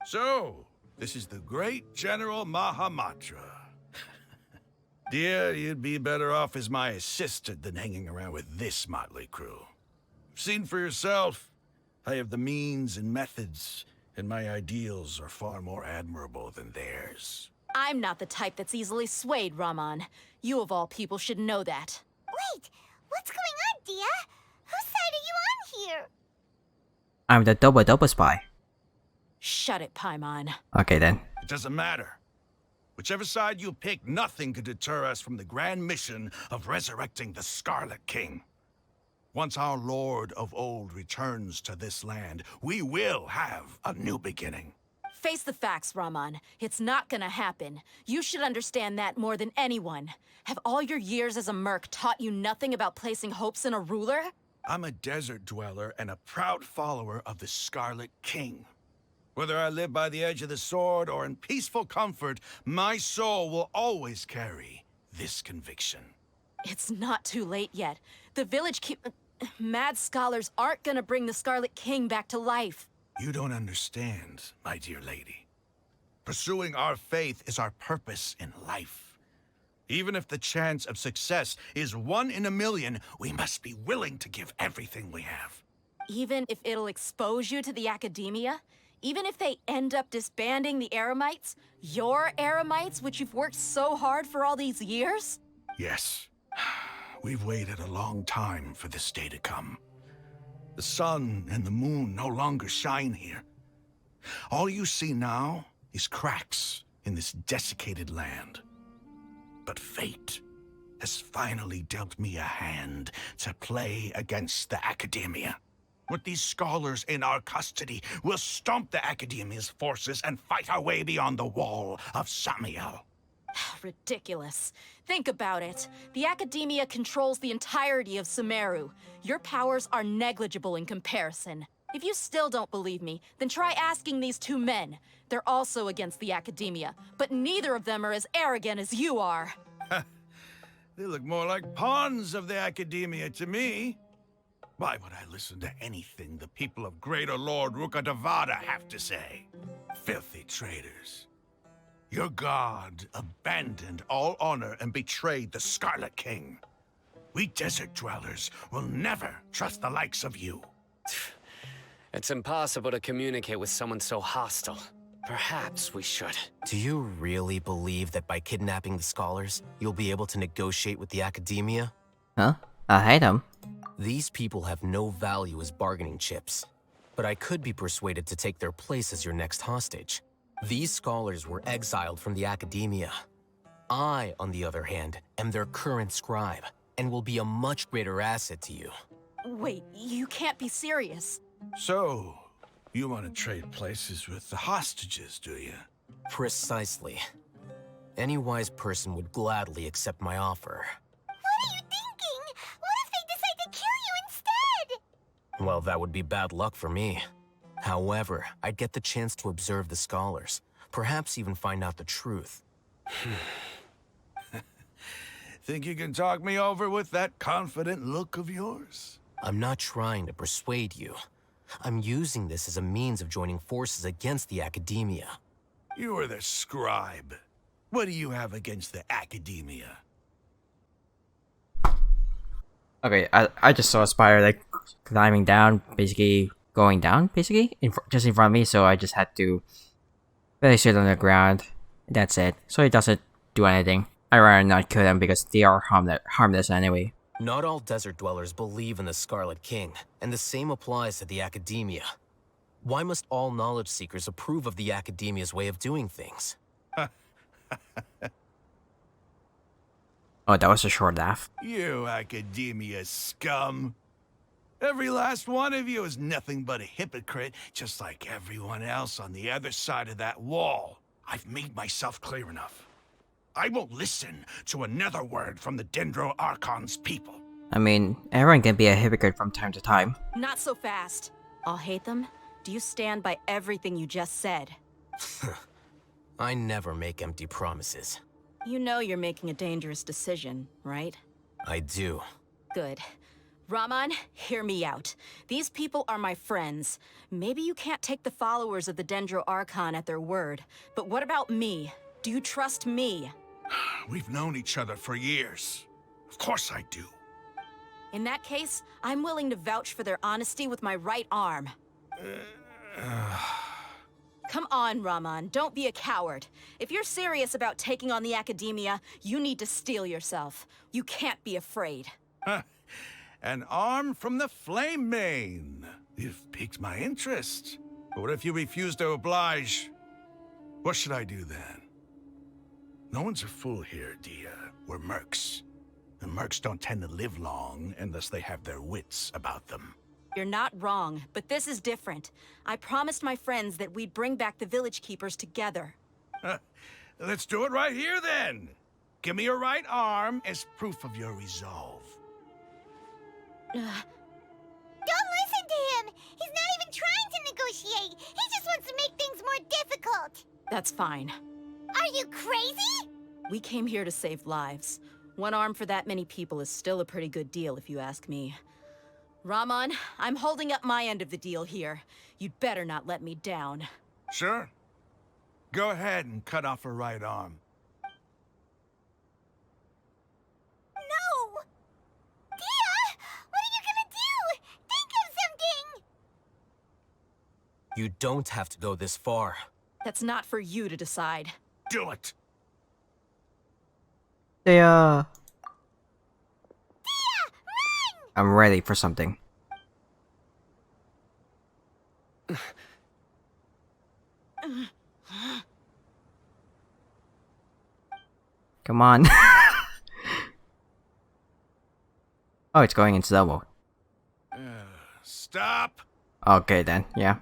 So, this is the great General Mahamatra. Dear, you'd be better off as my assistant than hanging around with this motley crew. Seen for yourself, I have the means and methods, and my ideals are far more admirable than theirs. I'm not the type that's easily swayed, Raman. You of all people should know that. Wait, what's going on, Dia? Whose side are you on here? I'm the double spy. Shut it, Paimon. Okay then. It doesn't matter. Whichever side you pick, nothing could deter us from the grand mission of resurrecting the Scarlet King. Once our Lord of Old returns to this land, we will have a new beginning. Face the facts, Raman. It's not gonna happen. You should understand that more than anyone. Have all your years as a merc taught you nothing about placing hopes in a ruler? I'm a desert dweller and a proud follower of the Scarlet King. Whether I live by the edge of the sword or in peaceful comfort, my soul will always carry this conviction. It's not too late yet. The village mad scholars aren't gonna bring the Scarlet King back to life. You don't understand, my dear lady. Pursuing our faith is our purpose in life. Even if the chance of success is 1 in a million, we must be willing to give everything we have. Even if it'll expose you to the academia? Even if they end up disbanding the Eremites? Your Eremites, which you've worked so hard for all these years? Yes. We've waited a long time for this day to come. The sun and the moon no longer shine here. All you see now is cracks in this desiccated land. But fate has finally dealt me a hand to play against the Academia. With these scholars in our custody, we'll stomp the Academia's forces and fight our way beyond the wall of Samiel. Ridiculous. Think about it. The Academia controls the entirety of Sumeru. Your powers are negligible in comparison. If you still don't believe me, then try asking these 2 men. They're also against the Academia, but neither of them are as arrogant as you are. They look more like pawns of the Academia to me. Why would I listen to anything the people of Greater Lord Rukkhadevata have to say? Filthy traitors. Your god abandoned all honor and betrayed the Scarlet King. We desert dwellers will never trust the likes of you. It's impossible to communicate with someone so hostile. Perhaps we should. Do you really believe that by kidnapping the scholars, you'll be able to negotiate with the Academia? Huh? I hate them. These people have no value as bargaining chips. But I could be persuaded to take their place as your next hostage. These scholars were exiled from the Academia. I, on the other hand, am their current scribe, and will be a much greater asset to you. Wait, you can't be serious. So, you want to trade places with the hostages, do you? Precisely. Any wise person would gladly accept my offer. What are you thinking? What if they decide to kill you instead? Well, that would be bad luck for me. However, I'd get the chance to observe the scholars, perhaps even find out the truth. Think you can talk me over with that confident look of yours? I'm not trying to persuade you. I'm using this as a means of joining forces against the Academia. You are the scribe. What do you have against the Academia? Okay, I just saw a spider like climbing down, basically going down, basically just in front of me. So I just had to really sit on the ground. That's it. So it doesn't do anything. I rather not kill them because they are harmless anyway. Not all desert dwellers believe in the Scarlet King, and the same applies to the Academia. Why must all knowledge seekers approve of the Academia's way of doing things? Oh, that was a short laugh. You Academia scum. Every last one of you is nothing but a hypocrite, just like everyone else on the other side of that wall. I've made myself clear enough. I won't listen to another word from the Dendro Archon's people. I mean, everyone can be a hypocrite from time to time. Not so fast. I'll hate them. Do you stand by everything you just said? I never make empty promises. You know you're making a dangerous decision, right? I do. Good. Raman, hear me out. These people are my friends. Maybe you can't take the followers of the Dendro Archon at their word, but what about me? Do you trust me? We've known each other for years. Of course I do. In that case, I'm willing to vouch for their honesty with my right arm. Come on, Raman, don't be a coward. If you're serious about taking on the Academia, you need to steel yourself. You can't be afraid. An arm from the Flame Mane. You've piqued my interest. But what if you refuse to oblige? What should I do then? No one's a fool here, Dia. We're mercs. And mercs don't tend to live long unless they have their wits about them. You're not wrong, but this is different. I promised my friends that we'd bring back the village keepers together. Let's do it right here, then. Give me your right arm as proof of your resolve. Don't listen to him! He's not even trying to negotiate! He just wants to make things more difficult! That's fine. Are you crazy? We came here to save lives. One arm for that many people is still a pretty good deal, if you ask me. Raman, I'm holding up my end of the deal here. You'd better not let me down. Sure. Go ahead and cut off her right arm. No! Dia! What are you gonna do? Think of something! You don't have to go this far. That's not for you to decide. Do it! They, Dia! Run! I'm ready for something. Come on. Oh, it's going in slow mode. Stop! Okay then, yeah.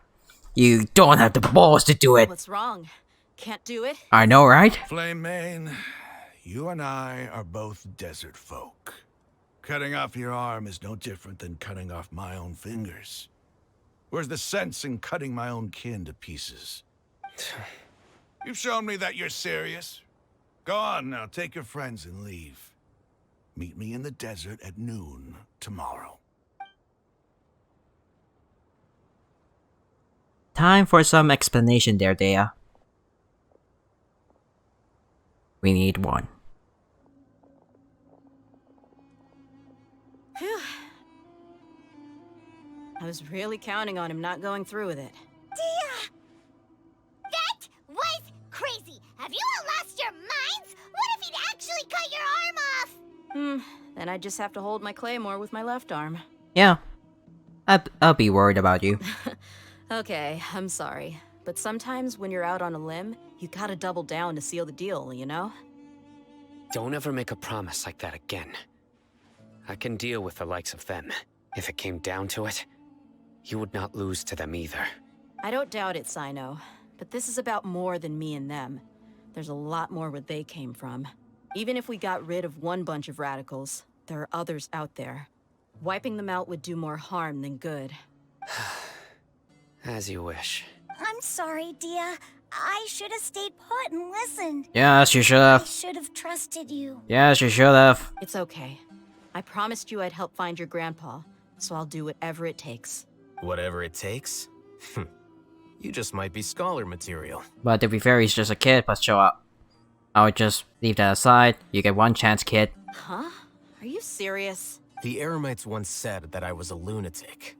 You don't have the balls to do it! What's wrong? Can't do it? I know, right? Flame Mane, you and I are both desert folk. Cutting off your arm is no different than cutting off my own fingers. Where's the sense in cutting my own kin to pieces? You've shown me that you're serious. Go on now, take your friends and leave. Meet me in the desert at noon tomorrow. Time for some explanation there, Dea. We need one. Phew. I was really counting on him not going through with it. Dia! That was crazy! Have you all lost your minds? What if he'd actually cut your arm off? Then I'd just have to hold my claymore with my left arm. Yeah. I'll be worried about you. Okay, I'm sorry. But sometimes when you're out on a limb, you gotta double down to seal the deal, you know? Don't ever make a promise like that again. I can deal with the likes of them. If it came down to it, you would not lose to them either. I don't doubt it, Sino. But this is about more than me and them. There's a lot more where they came from. Even if we got rid of one bunch of radicals, there are others out there. Wiping them out would do more harm than good. As you wish. I'm sorry, Dia. I should have stayed put and listened. Yes, you should I have. should have trusted you. Yes, you should have. It's okay. I promised you I'd help find your grandpa, so I'll do whatever it takes. Whatever it takes? You just might be scholar material. But to be fair, he's just a kid, but show up. I would just leave that aside. You get one chance, kid. Huh? Are you serious? The Eremites once said that I was a lunatic.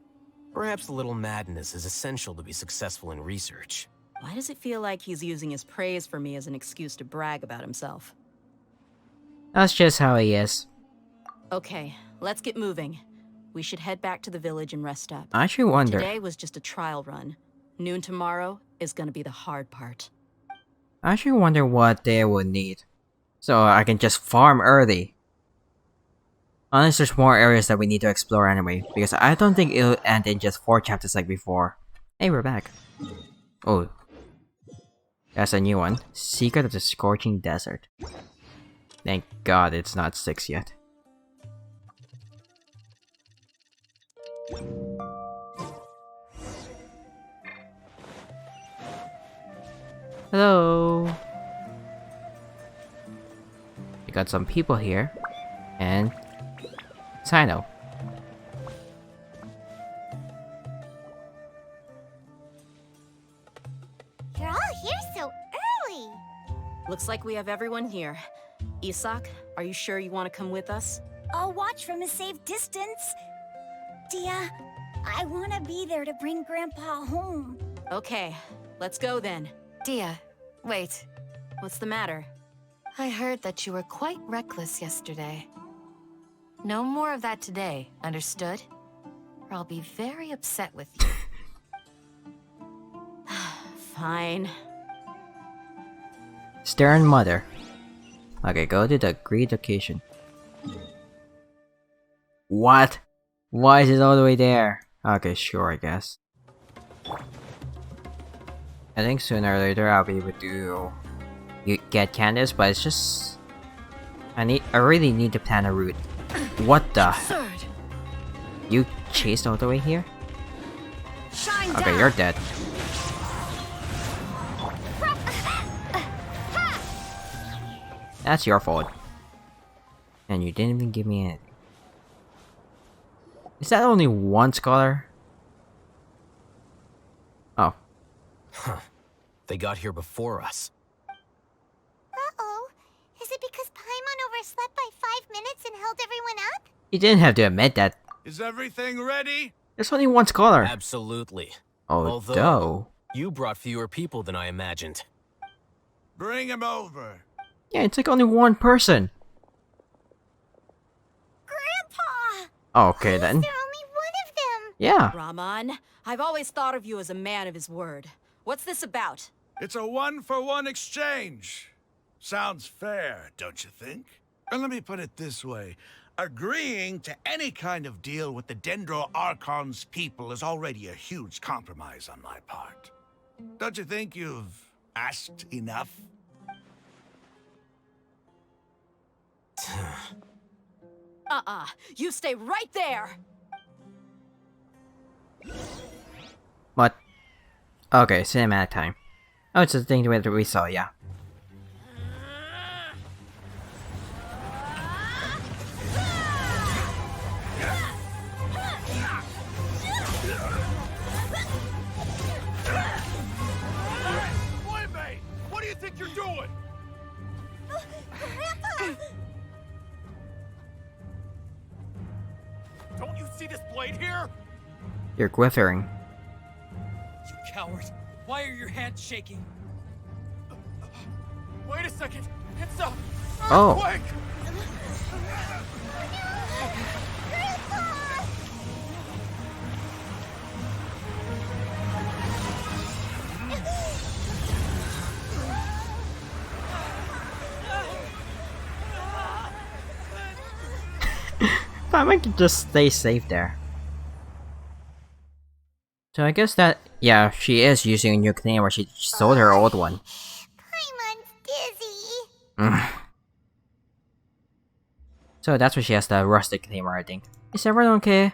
Perhaps a little madness is essential to be successful in research. Why does it feel like he's using his praise for me as an excuse to brag about himself? That's just how he is. Okay, let's get moving. We should head back to the village and rest up. I actually wonder. Today was just a trial run. Noon tomorrow is gonna be the hard part. I actually wonder what they would need. So I can just farm early. Unless there's more areas that we need to explore anyway. Because I don't think it'll end in just 4 chapters like before. Hey, we're back. Oh. That's a new one. Secret of the Scorching Desert. Thank God it's not 6 yet. Hello. We got some people here. And Sino. You're all here so early. Looks like we have everyone here. Isak, are you sure you want to come with us? I'll watch from a safe distance. Dia, I want to be there to bring Grandpa home. Okay, let's go then. Dia, wait. What's the matter? I heard that you were quite reckless yesterday. No more of that today, understood? Or I'll be very upset with you. Fine. Stern Mother. Okay, go to the agreed location. What? Why is it all the way there? Okay, sure, I guess. I think sooner or later I'll be able to get Candace, but it's just... I really need to plan a route. What the? You chased all the way here? Okay, you're dead. That's your fault. And you didn't even give me anything. Is that only one scholar? Oh. Huh. They got here before us. Uh-oh. Is it because Paimon overslept by 5 minutes and held everyone up? You didn't have to admit that. Is everything ready? There's only one scholar. Absolutely. Although... you brought fewer people than I imagined. Bring him over. Yeah, it's like only one person. Grandpa! Okay then. There only one of them. Yeah. Rahman, I've always thought of you as a man of his word. What's this about? It's a 1-for-1 exchange. Sounds fair, don't you think? And let me put it this way. Agreeing to any kind of deal with the Dendro Archon's people is already a huge compromise on my part. Don't you think you've asked enough? You stay right there! What? Okay, cinematic time. Oh, it's the thing that we saw, yeah. What do you think you're doing? Don't you see this blade here? You're quivering. You coward. Why are your hands shaking? Wait a second. It's a Oh. earthquake! I might just stay safe there. So I guess that, yeah, she is using a new claymore. She sold her old one. Paimon's dizzy. So that's why she has the rustic claymore, I think. Is everyone okay?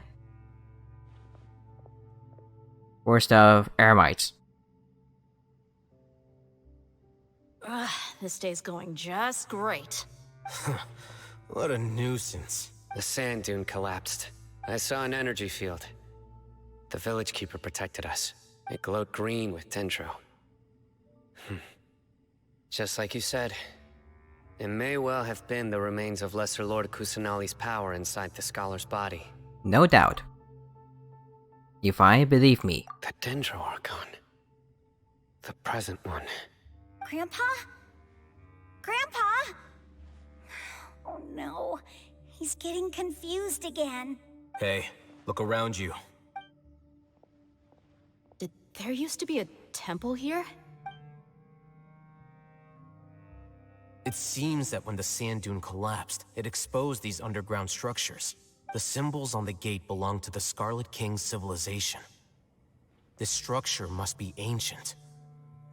Where's the eremites? This day's going just great. What a nuisance. The sand dune collapsed. I saw an energy field. The village keeper protected us. It glowed green with dendro. Just like you said, it may well have been the remains of Lesser Lord Kusanali's power inside the scholar's body. No doubt. If I believe me. The Dendro Archon. The present one. Grandpa? Grandpa? Oh no, he's getting confused again. Hey, look around you. Did there used to be a temple here? It seems that when the sand dune collapsed, it exposed these underground structures. The symbols on the gate belong to the Scarlet King's civilization. This structure must be ancient.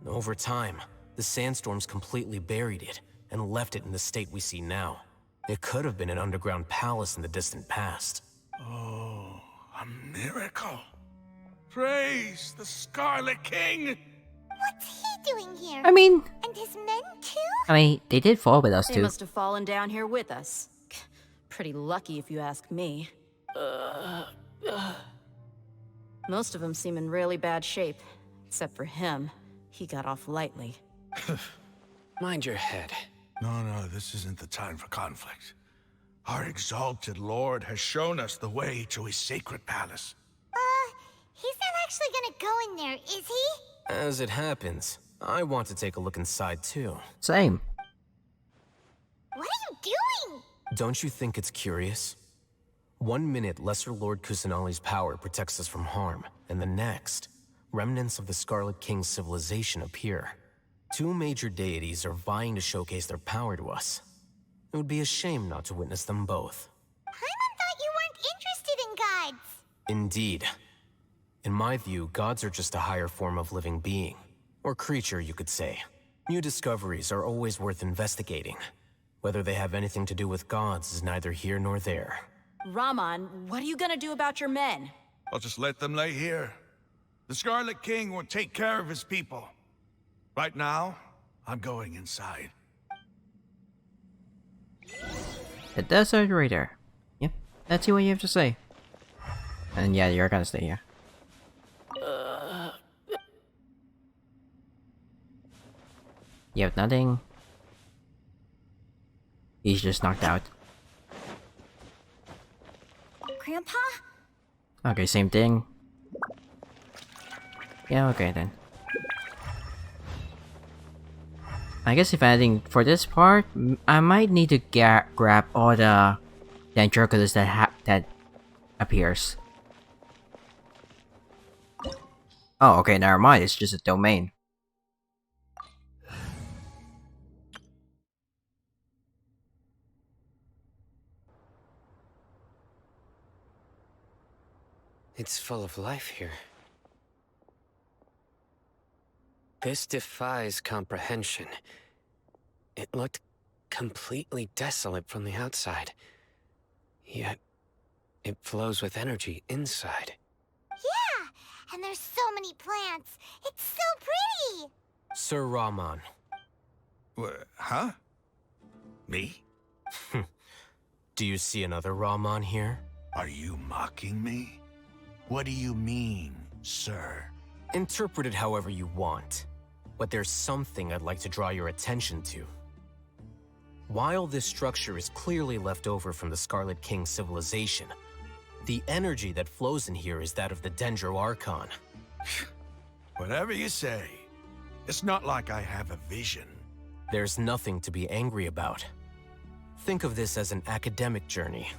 Over time, the sandstorms completely buried it and left it in the state we see now. It could have been an underground palace in the distant past. Oh, a miracle. Praise the Scarlet King! What's he doing here? I mean... And his men too? I mean, they did fall with us They too. must have fallen down here with us. Pretty lucky if you ask me. Most of them seem in really bad shape. Except for him. He got off lightly. Mind your head. No, this isn't the time for conflict. Our exalted lord has shown us the way to his sacred palace. He's not actually gonna go in there, is he? As it happens, I want to take a look inside too. Same. What are you doing? Don't you think it's curious? 1 minute, Lesser Lord Kusanali's power protects us from harm, and the next, remnants of the Scarlet King's civilization appear. 2 major deities are vying to showcase their power to us. It would be a shame not to witness them both. Paimon thought you weren't interested in gods. Indeed. In my view, gods are just a higher form of living being. Or creature, you could say. New discoveries are always worth investigating. Whether they have anything to do with gods is neither here nor there. Raman, what are you gonna do about your men? I'll just let them lay here. The Scarlet King will take care of his people. Right now, I'm going inside. The Desert Raider. Yep, let's see what you have to say. And yeah, you're gonna stay here. You have nothing. He's just knocked out. Grandpa? Okay, same thing. Yeah, okay then. I guess if anything, for this part, I might need to grab all the Dendroculus that appears. Oh, okay, never mind. It's just a domain. It's full of life here. This defies comprehension. It looked completely desolate from the outside. Yet, it flows with energy inside. Yeah, and there's so many plants. It's so pretty. Sir Raman. Huh? Me? Do you see another Raman here? Are you mocking me? What do you mean, sir? Interpret it however you want. But there's something I'd like to draw your attention to. While this structure is clearly left over from the Scarlet King's civilization, the energy that flows in here is that of the Dendro Archon. Whatever you say. It's not like I have a vision. There's nothing to be angry about. Think of this as an academic journey.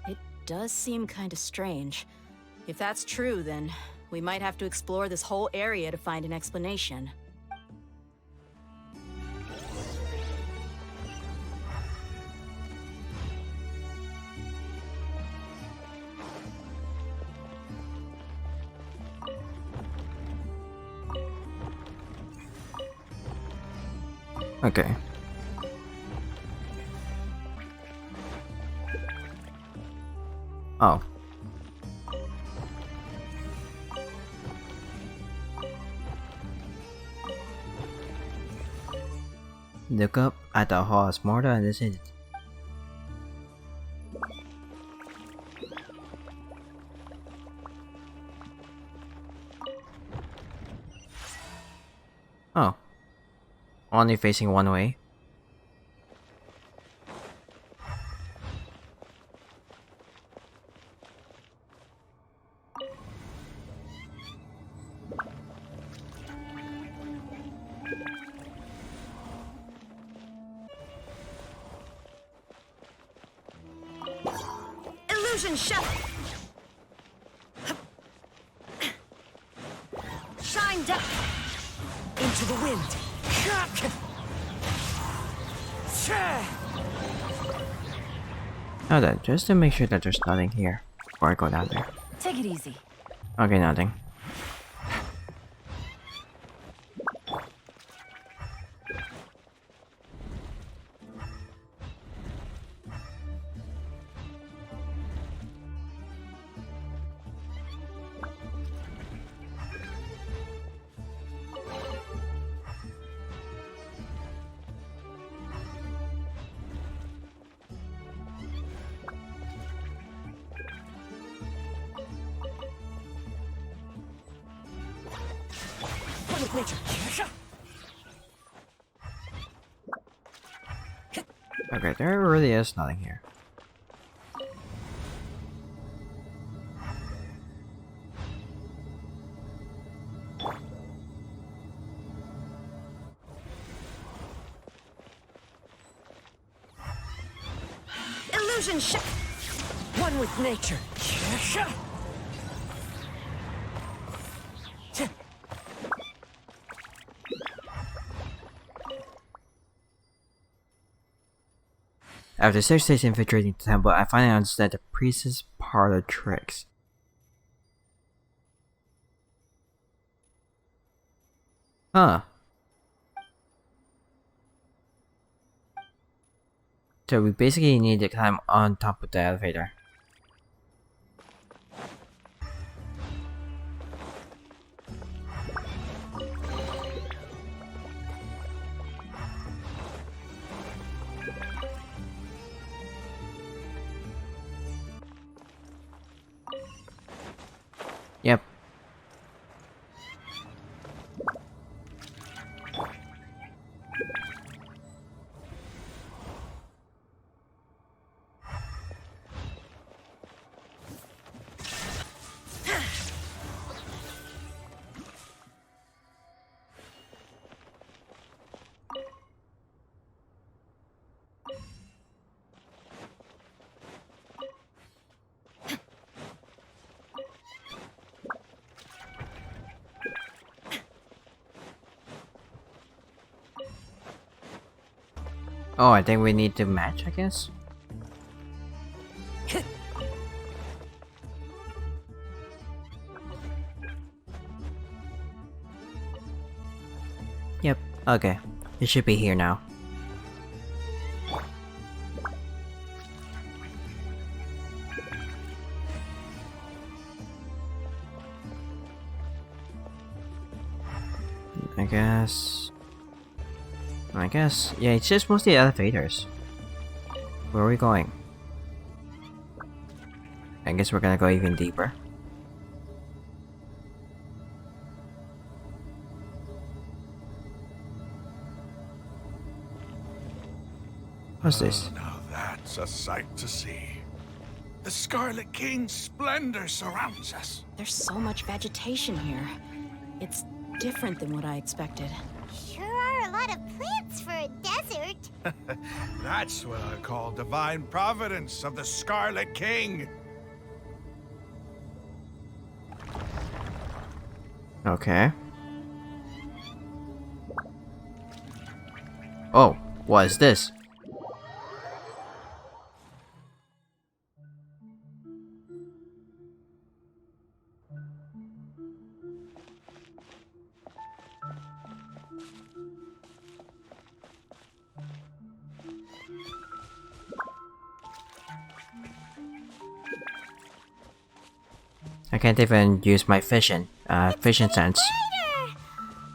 It does seem kinda strange. If that's true, then we might have to explore this whole area to find an explanation. Okay. Oh. Look up at the horse more than this is. Oh. Only facing one way. Illusion shut. Shine down into the wind. Now then, just to make sure that there's nothing here before I go down there. Take it easy. Okay, nothing. Okay, there really is nothing here. Illusion shut. One with nature. After 6 days infiltrating the temple, I finally understand the priest's part of tricks. Huh. So we basically need to climb on top of the elevator. Yep. Oh, I think we need to match, I guess? Yep, okay. It should be here now. I guess, yeah, it's just mostly elevators. Where are we going? I guess we're gonna go even deeper. What's this? Now that's a sight to see. The Scarlet King's splendor surrounds us. There's so much vegetation here. It's different than what I expected. Sure are a lot of plants for a desert. That's what I call divine providence of the Scarlet King. Okay. Oh, what is this? I can't even use my vision sense.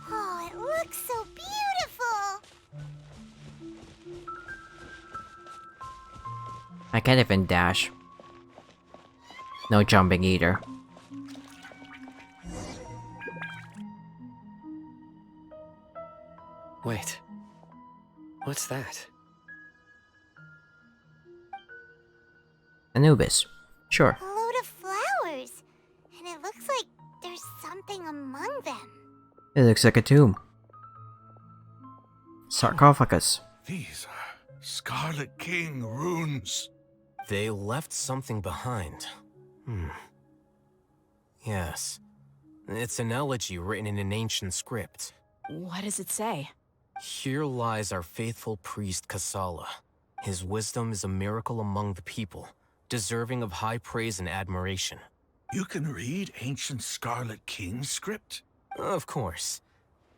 Oh, it looks so beautiful. I can't even dash. No jumping either. Wait. What's that? Anubis. Sure. A load of flowers. And it looks like there's something among them. It looks like a tomb. Sarcophagus. These are Scarlet King runes. They left something behind. Yes. It's an elegy written in an ancient script. What does it say? Here lies our faithful priest Kasala. His wisdom is a miracle among the people, deserving of high praise and admiration. You can read ancient Scarlet King script? Of course.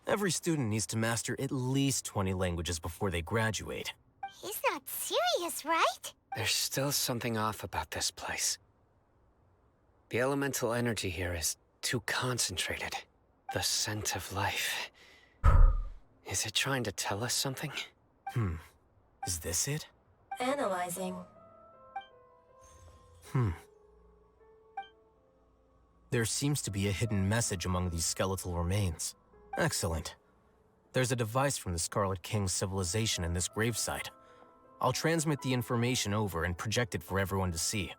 Every student needs to master at least 20 languages before they graduate. He's not serious, right? There's still something off about this place. The elemental energy here is too concentrated. The scent of life. Is it trying to tell us something? Is this it? Analyzing. There seems to be a hidden message among these skeletal remains. Excellent. There's a device from the Scarlet King's civilization in this gravesite. I'll transmit the information over and project it for everyone to see.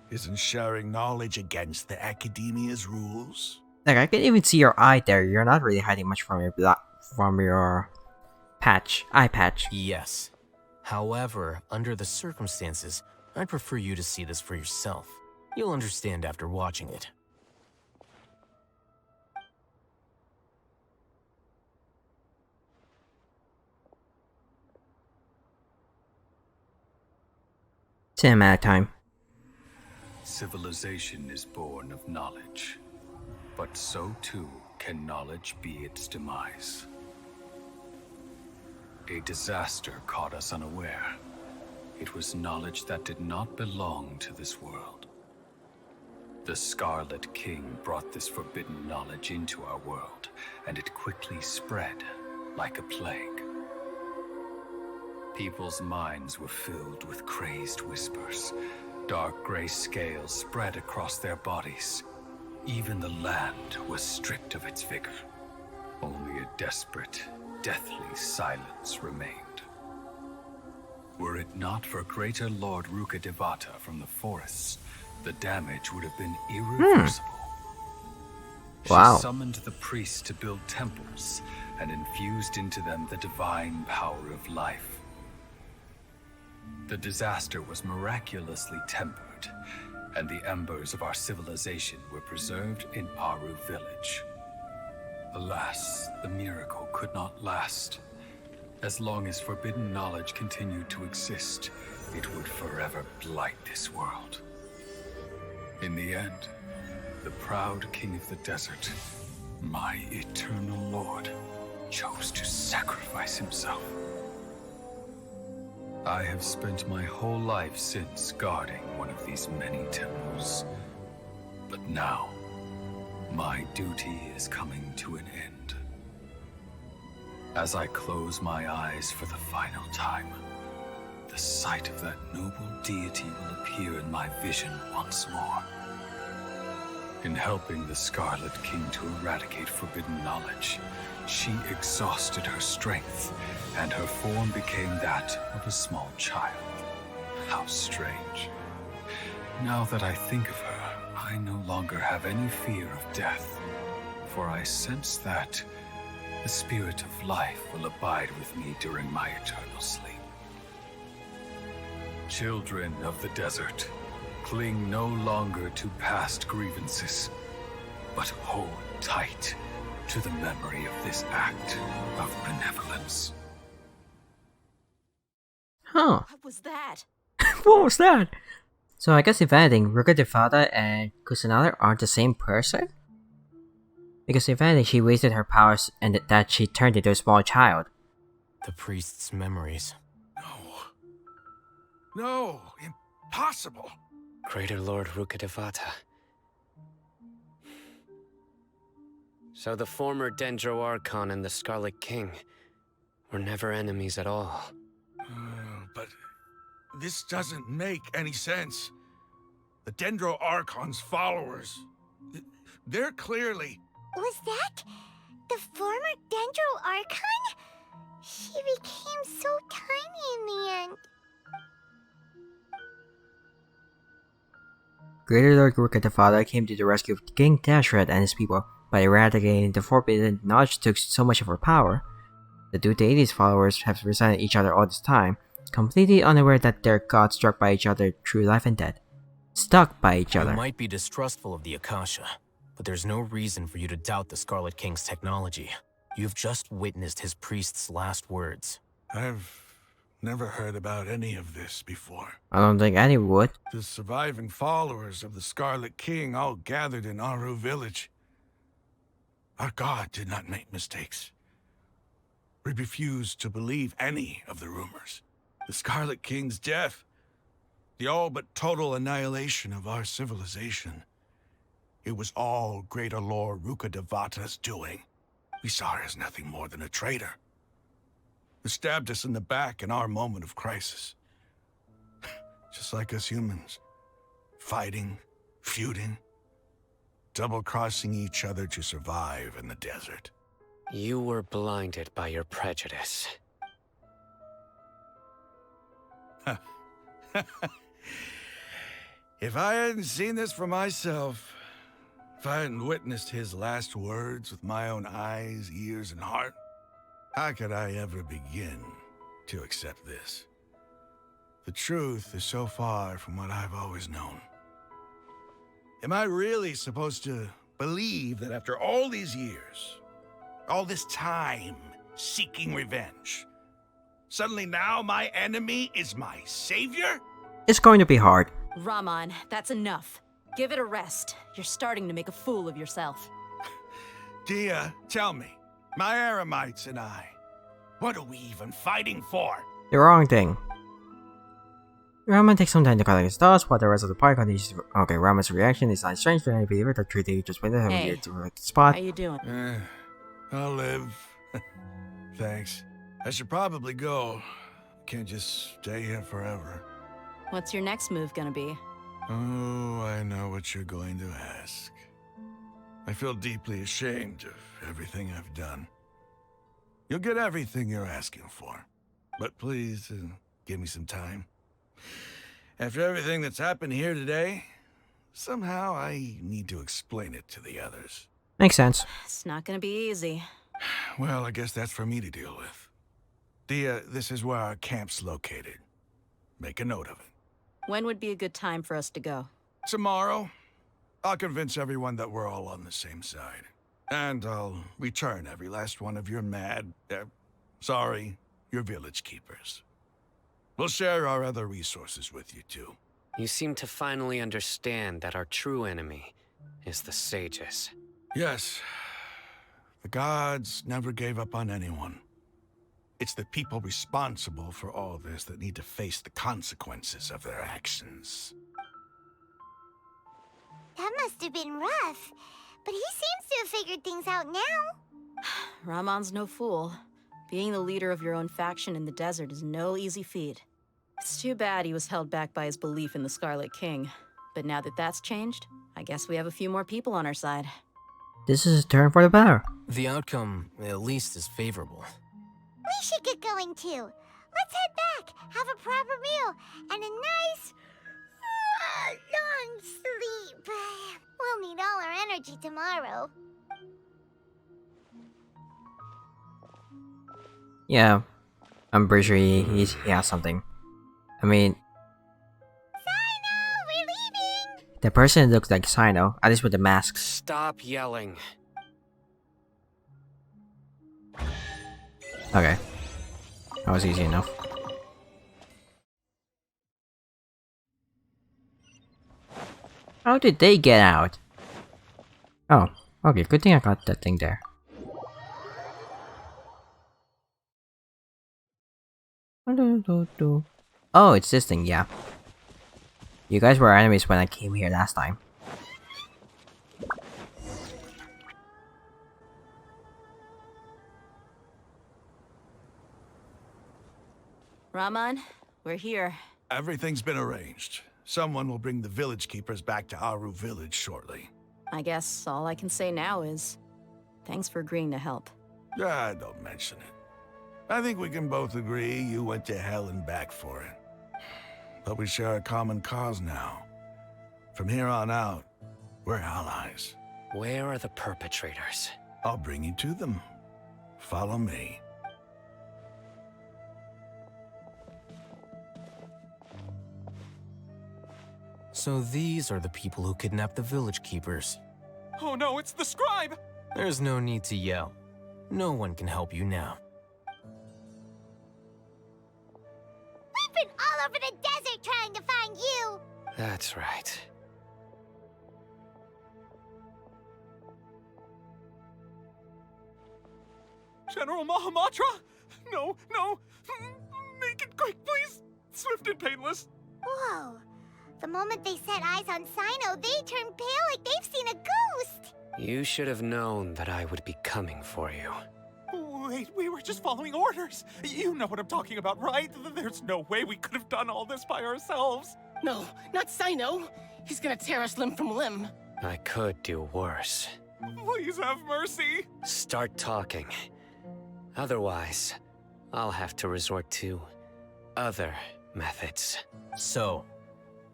Isn't sharing knowledge against the Academia's rules? Like, I can even see your eye there. You're not really hiding much from your eye patch. Yes. However, under the circumstances, I'd prefer you to see this for yourself. You'll understand after watching it. Cinematic time. Civilization is born of knowledge, but so too can knowledge be its demise. A disaster caught us unaware. It was knowledge that did not belong to this world. The Scarlet King brought this forbidden knowledge into our world, and it quickly spread like a plague. People's minds were filled with crazed whispers. Dark gray scales spread across their bodies. Even the land was stripped of its vigor. Only a desperate, deathly silence remained. Were it not for Greater Lord Rukkhadevata from the forests, the damage would have been irreversible. Wow. She summoned the priests to build temples and infused into them the divine power of life. The disaster was miraculously tempered, and the embers of our civilization were preserved in Aru village. Alas, the miracle could not last. As long as forbidden knowledge continued to exist, it would forever blight this world. In the end, the proud king of the desert, my eternal lord, chose to sacrifice himself. I have spent my whole life since guarding one of these many temples. But now, my duty is coming to an end. As I close my eyes for the final time, the sight of that noble deity will appear in my vision once more. In helping the Scarlet King to eradicate forbidden knowledge, she exhausted her strength, and her form became that of a small child. How strange. Now that I think of her, I no longer have any fear of death, for I sense that the spirit of life will abide with me during my eternal sleep. Children of the desert, cling no longer to past grievances, but hold tight to the memory of this act of benevolence. Huh. What was that? What was that? So I guess if anything, Rukkhadevata and Kusanagi aren't the same person? Because if anything, she wasted her powers and that she turned into a small child. The priest's memories. No, impossible. Greater Lord Rukkhadevata. So the former Dendro Archon and the Scarlet King were never enemies at all. But this doesn't make any sense. The Dendro Archon's followers, they're clearly... Was that the former Dendro Archon? She became so tiny in the end. Greater Lord Rukkhadevata came to the rescue of King Deshret and his people by eradicating the forbidden knowledge that took so much of her power. The two deities' followers have resented each other all this time, completely unaware that their gods struck by each other through life and death. Stuck by each other. You might be distrustful of the Akasha, but there's no reason for you to doubt the Scarlet King's technology. You've just witnessed his priest's last words. I've never heard about any of this before. I don't think any would. The surviving followers of the Scarlet King all gathered in Aru village. Our god did not make mistakes. We refused to believe any of the rumors. The Scarlet King's death, the all but total annihilation of our civilization. It was all Greater Lord Rukkhadevata's doing. We saw her as nothing more than a traitor, who stabbed us in the back in our moment of crisis. Just like us humans. Fighting, feuding, double-crossing each other to survive in the desert. You were blinded by your prejudice. If I hadn't seen this for myself, if I hadn't witnessed his last words with my own eyes, ears, and heart, how could I ever begin to accept this? The truth is so far from what I've always known. Am I really supposed to believe that after all these years, all this time seeking revenge, suddenly now my enemy is my savior? It's going to be hard. Raman, that's enough. Give it a rest. You're starting to make a fool of yourself. Dia, tell me, my Eremites and I, what are we even fighting for? The wrong thing. Raman takes some time to collect his thoughts while the rest of the party continues to... Okay, Raman's reaction is not strange to any believer that treated just went ahead Hey, to the spot. how you doing? I'll live. Thanks. I should probably go. Can't just stay here forever. What's your next move gonna be? Oh, I know what you're going to ask. I feel deeply ashamed of everything I've done. You'll get everything you're asking for. But please, give me some time. After everything that's happened here today, somehow I need to explain it to the others. Makes sense. It's not gonna be easy. Well, I guess that's for me to deal with. Dia, this is where our camp's located. Make a note of it. When would be a good time for us to go? Tomorrow, I'll convince everyone that we're all on the same side. And I'll return every last one of your your village keepers. We'll share our other resources with you too. You seem to finally understand that our true enemy is the sages. Yes. The gods never gave up on anyone. It's the people responsible for all this that need to face the consequences of their actions. That must have been rough, but he seems to have figured things out now. Ramon's no fool. Being the leader of your own faction in the desert is no easy feat. It's too bad he was held back by his belief in the Scarlet King. But now that that's changed, I guess we have a few more people on our side. This is a turn for the better. The outcome, at least, is favorable. We should get going too. Let's head back, have a proper meal, and a nice, long sleep. We'll need all our energy tomorrow. Yeah, I'm pretty sure he has something. I mean... Sino, we're leaving! The person looks like Sino, at least with the masks. Stop yelling. Okay. That was easy enough. How did they get out? Oh, okay, good thing I got that thing there. Oh, it's this thing, yeah. You guys were enemies when I came here last time. Raman, we're here. Everything's been arranged. Someone will bring the village keepers back to Aru village shortly. I guess all I can say now is thanks for agreeing to help. Don't mention it. I think we can both agree you went to hell and back for it. But we share a common cause now. From here on out, we're allies. Where are the perpetrators? I'll bring you to them. Follow me. So these are the people who kidnapped the village keepers. Oh no, it's the scribe! There's no need to yell. No one can help you now. We've been all over the desert trying to find you! That's right. General Mahamatra? No, no! Make it quick, please! Swift and painless! Whoa. The moment they set eyes on Sino, they turn pale like they've seen a ghost! You should have known that I would be coming for you. Wait, we were just following orders. You know what I'm talking about, right? There's no way we could have done all this by ourselves. No, not Sino. He's gonna tear us limb from limb. I could do worse. Please have mercy. Start talking. Otherwise, I'll have to resort to other methods. So,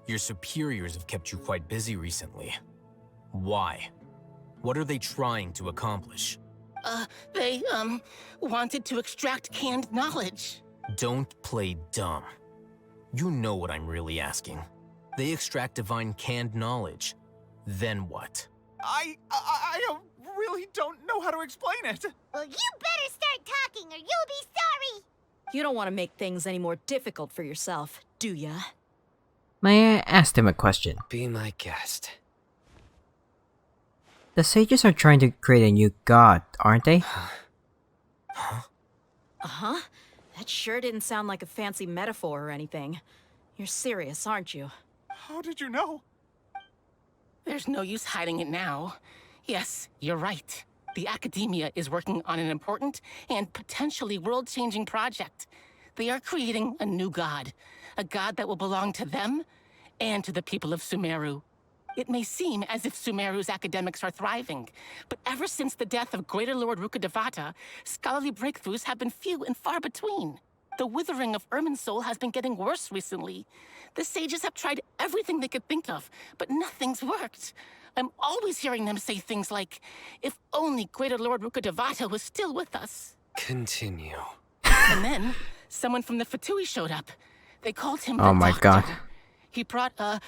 your superiors have kept you quite busy recently. Why? What are they trying to accomplish? They wanted to extract canned knowledge. Don't play dumb. You know what I'm really asking. They extract divine canned knowledge. Then what? I really don't know how to explain it. Well, you better start talking or you'll be sorry! You don't want to make things any more difficult for yourself, do ya? May I ask them a question? Be my guest. The sages are trying to create a new god, aren't they? Uh-huh. That sure didn't sound like a fancy metaphor or anything. You're serious, aren't you? How did you know? There's no use hiding it now. Yes, you're right. The Academia is working on an important and potentially world-changing project. They are creating a new god. A god that will belong to them and to the people of Sumeru. It may seem as if Sumeru's academics are thriving, but ever since the death of Greater Lord Rukkhadevata, scholarly breakthroughs have been few and far between. The withering of Irminsul has been getting worse recently. The sages have tried everything they could think of, but nothing's worked. I'm always hearing them say things like, if only Greater Lord Rukkhadevata was still with us. Continue. And then, someone from the Fatui showed up. They called him the Oh my Doctor. god. He brought a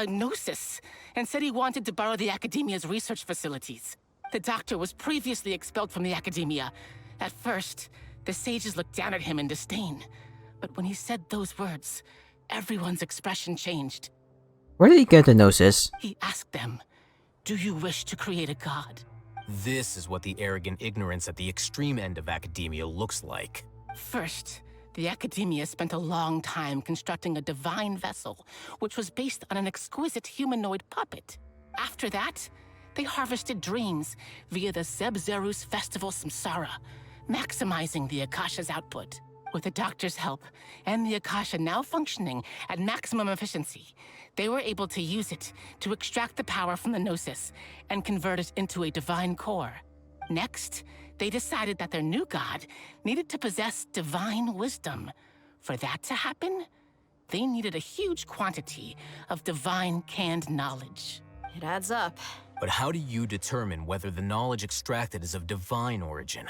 gnosis and said he wanted to borrow the Academia's research facilities. The Doctor was previously expelled from the Academia. At first, the sages looked down at him in disdain. But when he said those words, everyone's expression changed. Where did he get the gnosis? He asked them, do you wish to create a god? This is what the arrogant ignorance at the extreme end of academia looks like. First, the Academia spent a long time constructing a divine vessel, which was based on an exquisite humanoid puppet. After that, they harvested dreams via the Zeb-Zerus Festival Samsara, maximizing the Akasha's output. With the Doctor's help, and the Akasha now functioning at maximum efficiency, they were able to use it to extract the power from the Gnosis and convert it into a divine core. Next, they decided that their new god needed to possess divine wisdom. For that to happen, they needed a huge quantity of divine canned knowledge. It adds up. But how do you determine whether the knowledge extracted is of divine origin?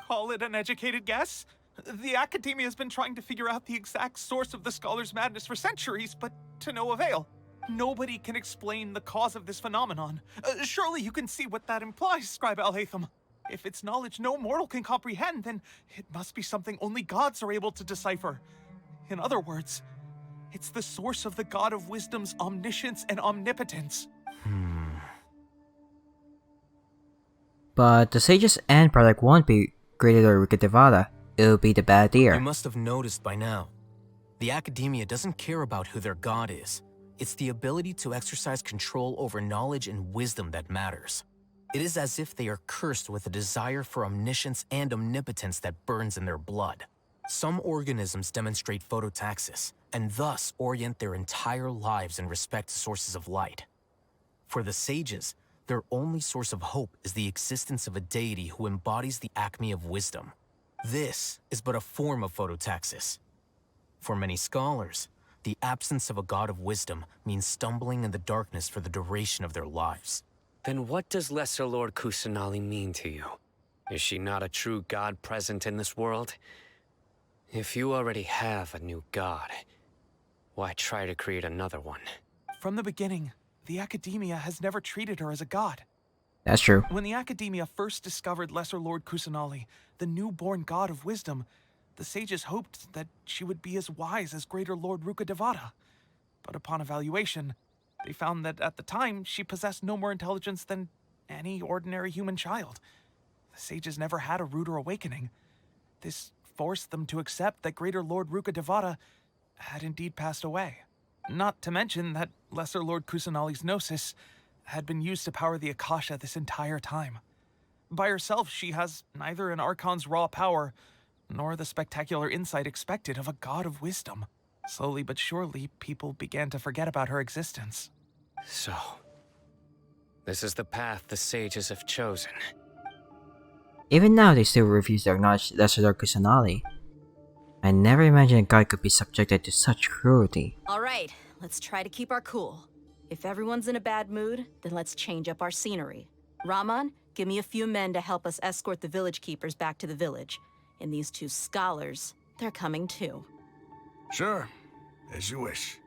Call it an educated guess? The Academia has been trying to figure out the exact source of the Scholar's madness for centuries, but to no avail. Nobody can explain the cause of this phenomenon. Surely you can see what that implies, Scribe Al-Haytham. If it's knowledge no mortal can comprehend, then it must be something only gods are able to decipher. In other words, it's the source of the God of Wisdom's omniscience and omnipotence. But the sages and product won't be Greater Lord Rukkhadevata. It'll be the bad deer. You must have noticed by now. The Academia doesn't care about who their god is. It's the ability to exercise control over knowledge and wisdom that matters. It is as if they are cursed with a desire for omniscience and omnipotence that burns in their blood. Some organisms demonstrate phototaxis, and thus orient their entire lives in respect to sources of light. For the sages, their only source of hope is the existence of a deity who embodies the acme of wisdom. This is but a form of phototaxis. For many scholars, the absence of a god of wisdom means stumbling in the darkness for the duration of their lives. Then what does Lesser Lord Kusanali mean to you? Is she not a true god present in this world? If you already have a new god, why try to create another one? From the beginning, the Academia has never treated her as a god. That's true. When the Academia first discovered Lesser Lord Kusanali, the newborn god of wisdom, the sages hoped that she would be as wise as Greater Lord Rukkhadevata. But upon evaluation, they found that at the time, she possessed no more intelligence than any ordinary human child. The sages never had a ruder awakening. This forced them to accept that Greater Lord Rukkhadevata had indeed passed away. Not to mention that Lesser Lord Kusanali's gnosis had been used to power the Akasha this entire time. By herself, she has neither an Archon's raw power, nor the spectacular insight expected of a god of wisdom. Slowly but surely, people began to forget about her existence. So, this is the path the sages have chosen. Even now, they still refuse to acknowledge Lesser Lord Kusanali. I never imagined a god could be subjected to such cruelty. Alright, let's try to keep our cool. If everyone's in a bad mood, then let's change up our scenery. Rahman, give me a few men to help us escort the village keepers back to the village. And these two scholars, they're coming too. Sure, as you wish.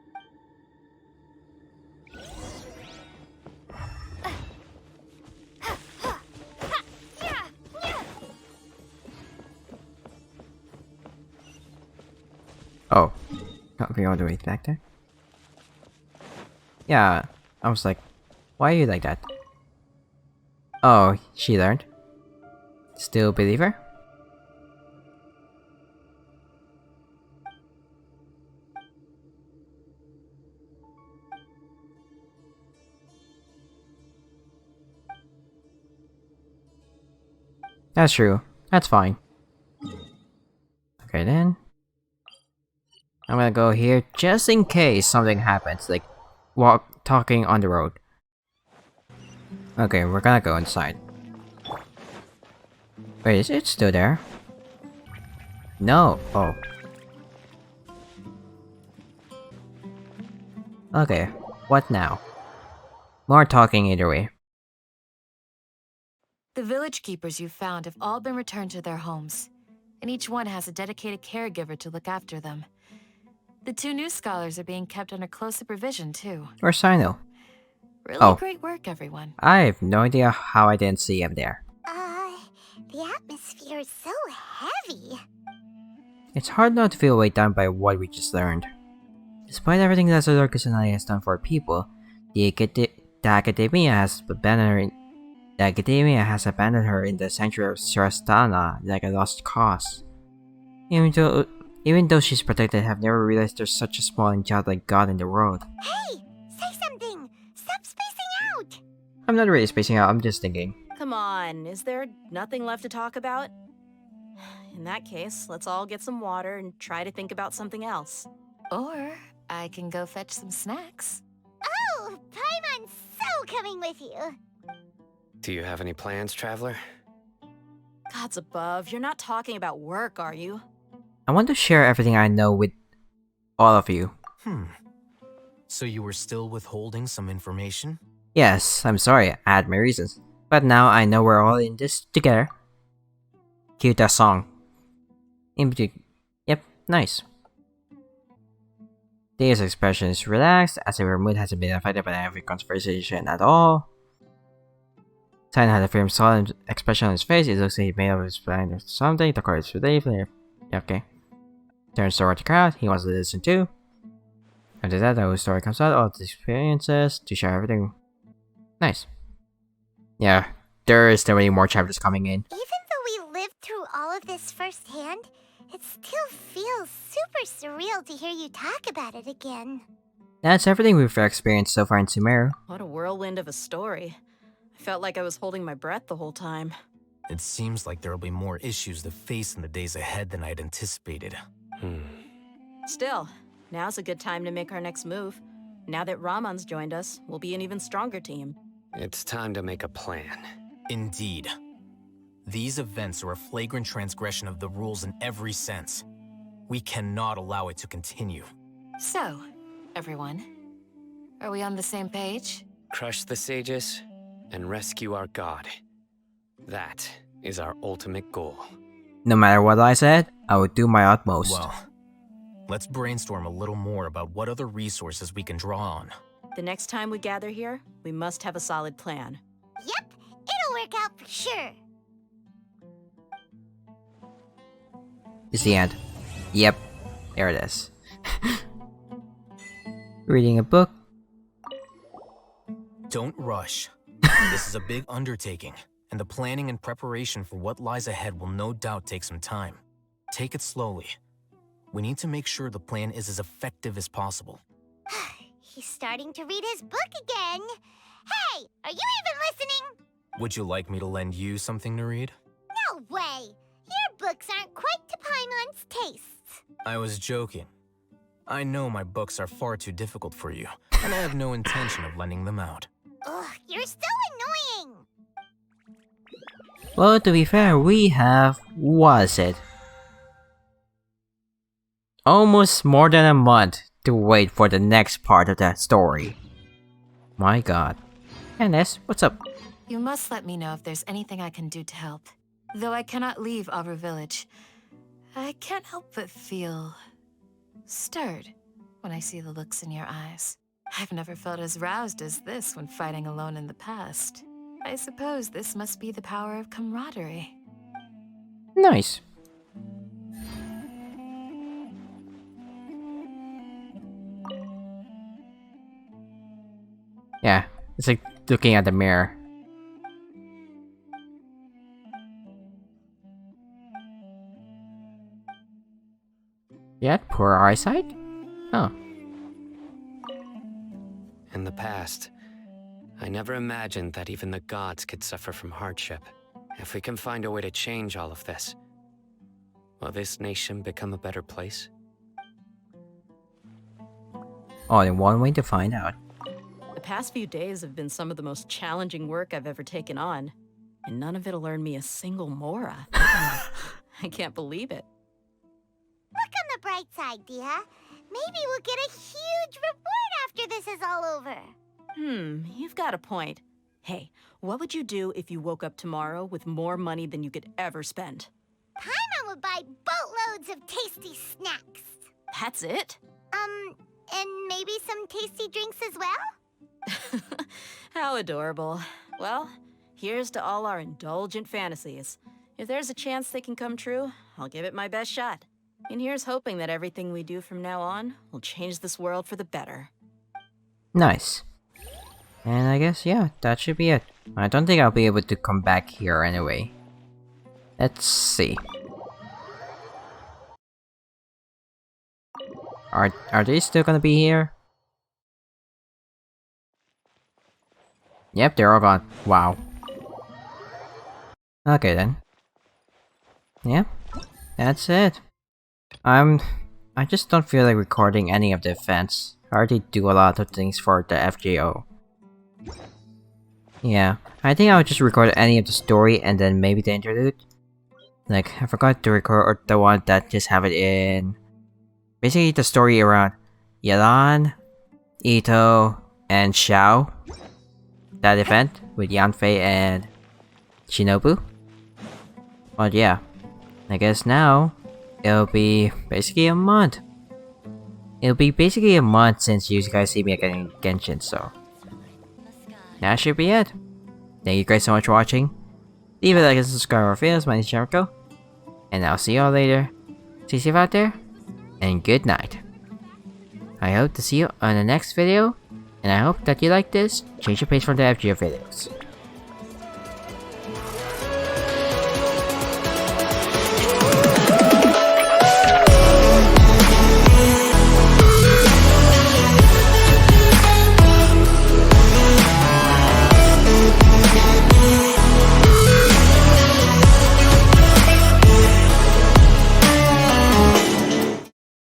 Oh, got me all the way back there? Yeah, I was like, why are you like that? Oh, she learned? Still believe her? That's true. That's fine. Okay then. I'm gonna go here just in case something happens, like talking on the road. Okay, we're gonna go inside. Wait, is it still there? No. Oh. Okay, what now? More talking either way. The village keepers you found have all been returned to their homes, and each one has a dedicated caregiver to look after them. The two new scholars are being kept under close supervision, too. Where's Sino? Really great work, everyone. I have no idea how I didn't see him there. The atmosphere is so heavy. It's hard not to feel weighed down by what we just learned. Despite everything that Lord Kusanali has done for our people, the Academia has abandoned her in the sanctuary of Srastana like a lost cause. Even though she's protected, I have never realized there's such a small and childlike god in the world. Hey! Say something! Stop spacing out! I'm not really spacing out, I'm just thinking. Come on, is there nothing left to talk about? In that case, let's all get some water and try to think about something else. Or I can go fetch some snacks. Oh! Paimon's so coming with you! Do you have any plans, Traveler? Gods above, you're not talking about work, are you? I want to share everything I know with all of you. So you were still withholding some information? Yes, I'm sorry, I had my reasons. But now I know we're all in this together. Cue that song. Yep, nice. Dave's expression is relaxed, as if her mood hasn't been affected by every conversation at all. Tyne had a firm, solemn expression on his face. It looks like he made up his mind or something. The card is relief. Okay. Turns toward the crowd. He wants to listen too. After that, the whole story comes out. All the experiences to share everything. Nice. Yeah, there is definitely more chapters coming in. Even though we lived through all of this firsthand, it still feels super surreal to hear you talk about it again. That's everything we've experienced so far in Sumeru. What a whirlwind of a story. I felt like I was holding my breath the whole time. It seems like there'll be more issues to face in the days ahead than I'd anticipated. Still, now's a good time to make our next move. Now that Ramon's joined us, we'll be an even stronger team. It's time to make a plan. Indeed. These events are a flagrant transgression of the rules in every sense. We cannot allow it to continue. So, everyone, are we on the same page? Crush the sages and rescue our god. That is our ultimate goal. No matter what I said, I would do my utmost. Well, let's brainstorm a little more about what other resources we can draw on. The next time we gather here, we must have a solid plan. Yep, it'll work out for sure. It's the end. Yep, there it is. Reading a book. Don't rush. This is a big undertaking, and the planning and preparation for what lies ahead will no doubt take some time. Take it slowly. We need to make sure the plan is as effective as possible. He's starting to read his book again. Hey, are you even listening? Would you like me to lend you something to read? No way. Your books aren't quite to Paimon's tastes. I was joking. I know my books are far too difficult for you, and I have no intention of lending them out. Ugh, you're so annoying. Well, to be fair, we have, what is it? Almost more than a month to wait for the next part of that story. My god. Ness, what's up? You must let me know if there's anything I can do to help. Though I cannot leave Aru Village, I can't help but feel stirred when I see the looks in your eyes. I've never felt as roused as this when fighting alone in the past. I suppose this must be the power of camaraderie. Nice. Yeah, it's like looking at the mirror. Yeah, poor eyesight? Oh. In the past, I never imagined that even the gods could suffer from hardship. If we can find a way to change all of this, will this nation become a better place? Only one way to find out. The past few days have been some of the most challenging work I've ever taken on, and none of it'll earn me a single mora. I can't believe it. Look on the bright side, Dia. Maybe we'll get a huge reward after this is all over. You've got a point. Hey, what would you do if you woke up tomorrow with more money than you could ever spend? Paimon would buy boatloads of tasty snacks. That's it? And maybe some tasty drinks as well? How adorable. Well, here's to all our indulgent fantasies. If there's a chance they can come true, I'll give it my best shot. And here's hoping that everything we do from now on will change this world for the better. Nice. And I guess, yeah, that should be it. I don't think I'll be able to come back here anyway. Let's see. Are they still gonna be here? Yep, they're all gone. Wow. Okay then. Yep, that's it. I just don't feel like recording any of the events. I already do a lot of things for the FGO. Yeah, I think I'll just record any of the story and then maybe the interlude. Like, I forgot to record the one that just have it in... Basically the story around Yelan, Ito, and Xiao. That event with Yanfei and Shinobu. But yeah, I guess now it'll be basically a month. It'll be basically a month since you guys see me again in Genshin, so that should be it. Thank you guys so much for watching. Leave a like and subscribe for videos. My name is Jericho, and I'll see y'all later. Stay safe out there, and good night. I hope to see you on the next video, and I hope that you like this. Change your pace for the FGO videos.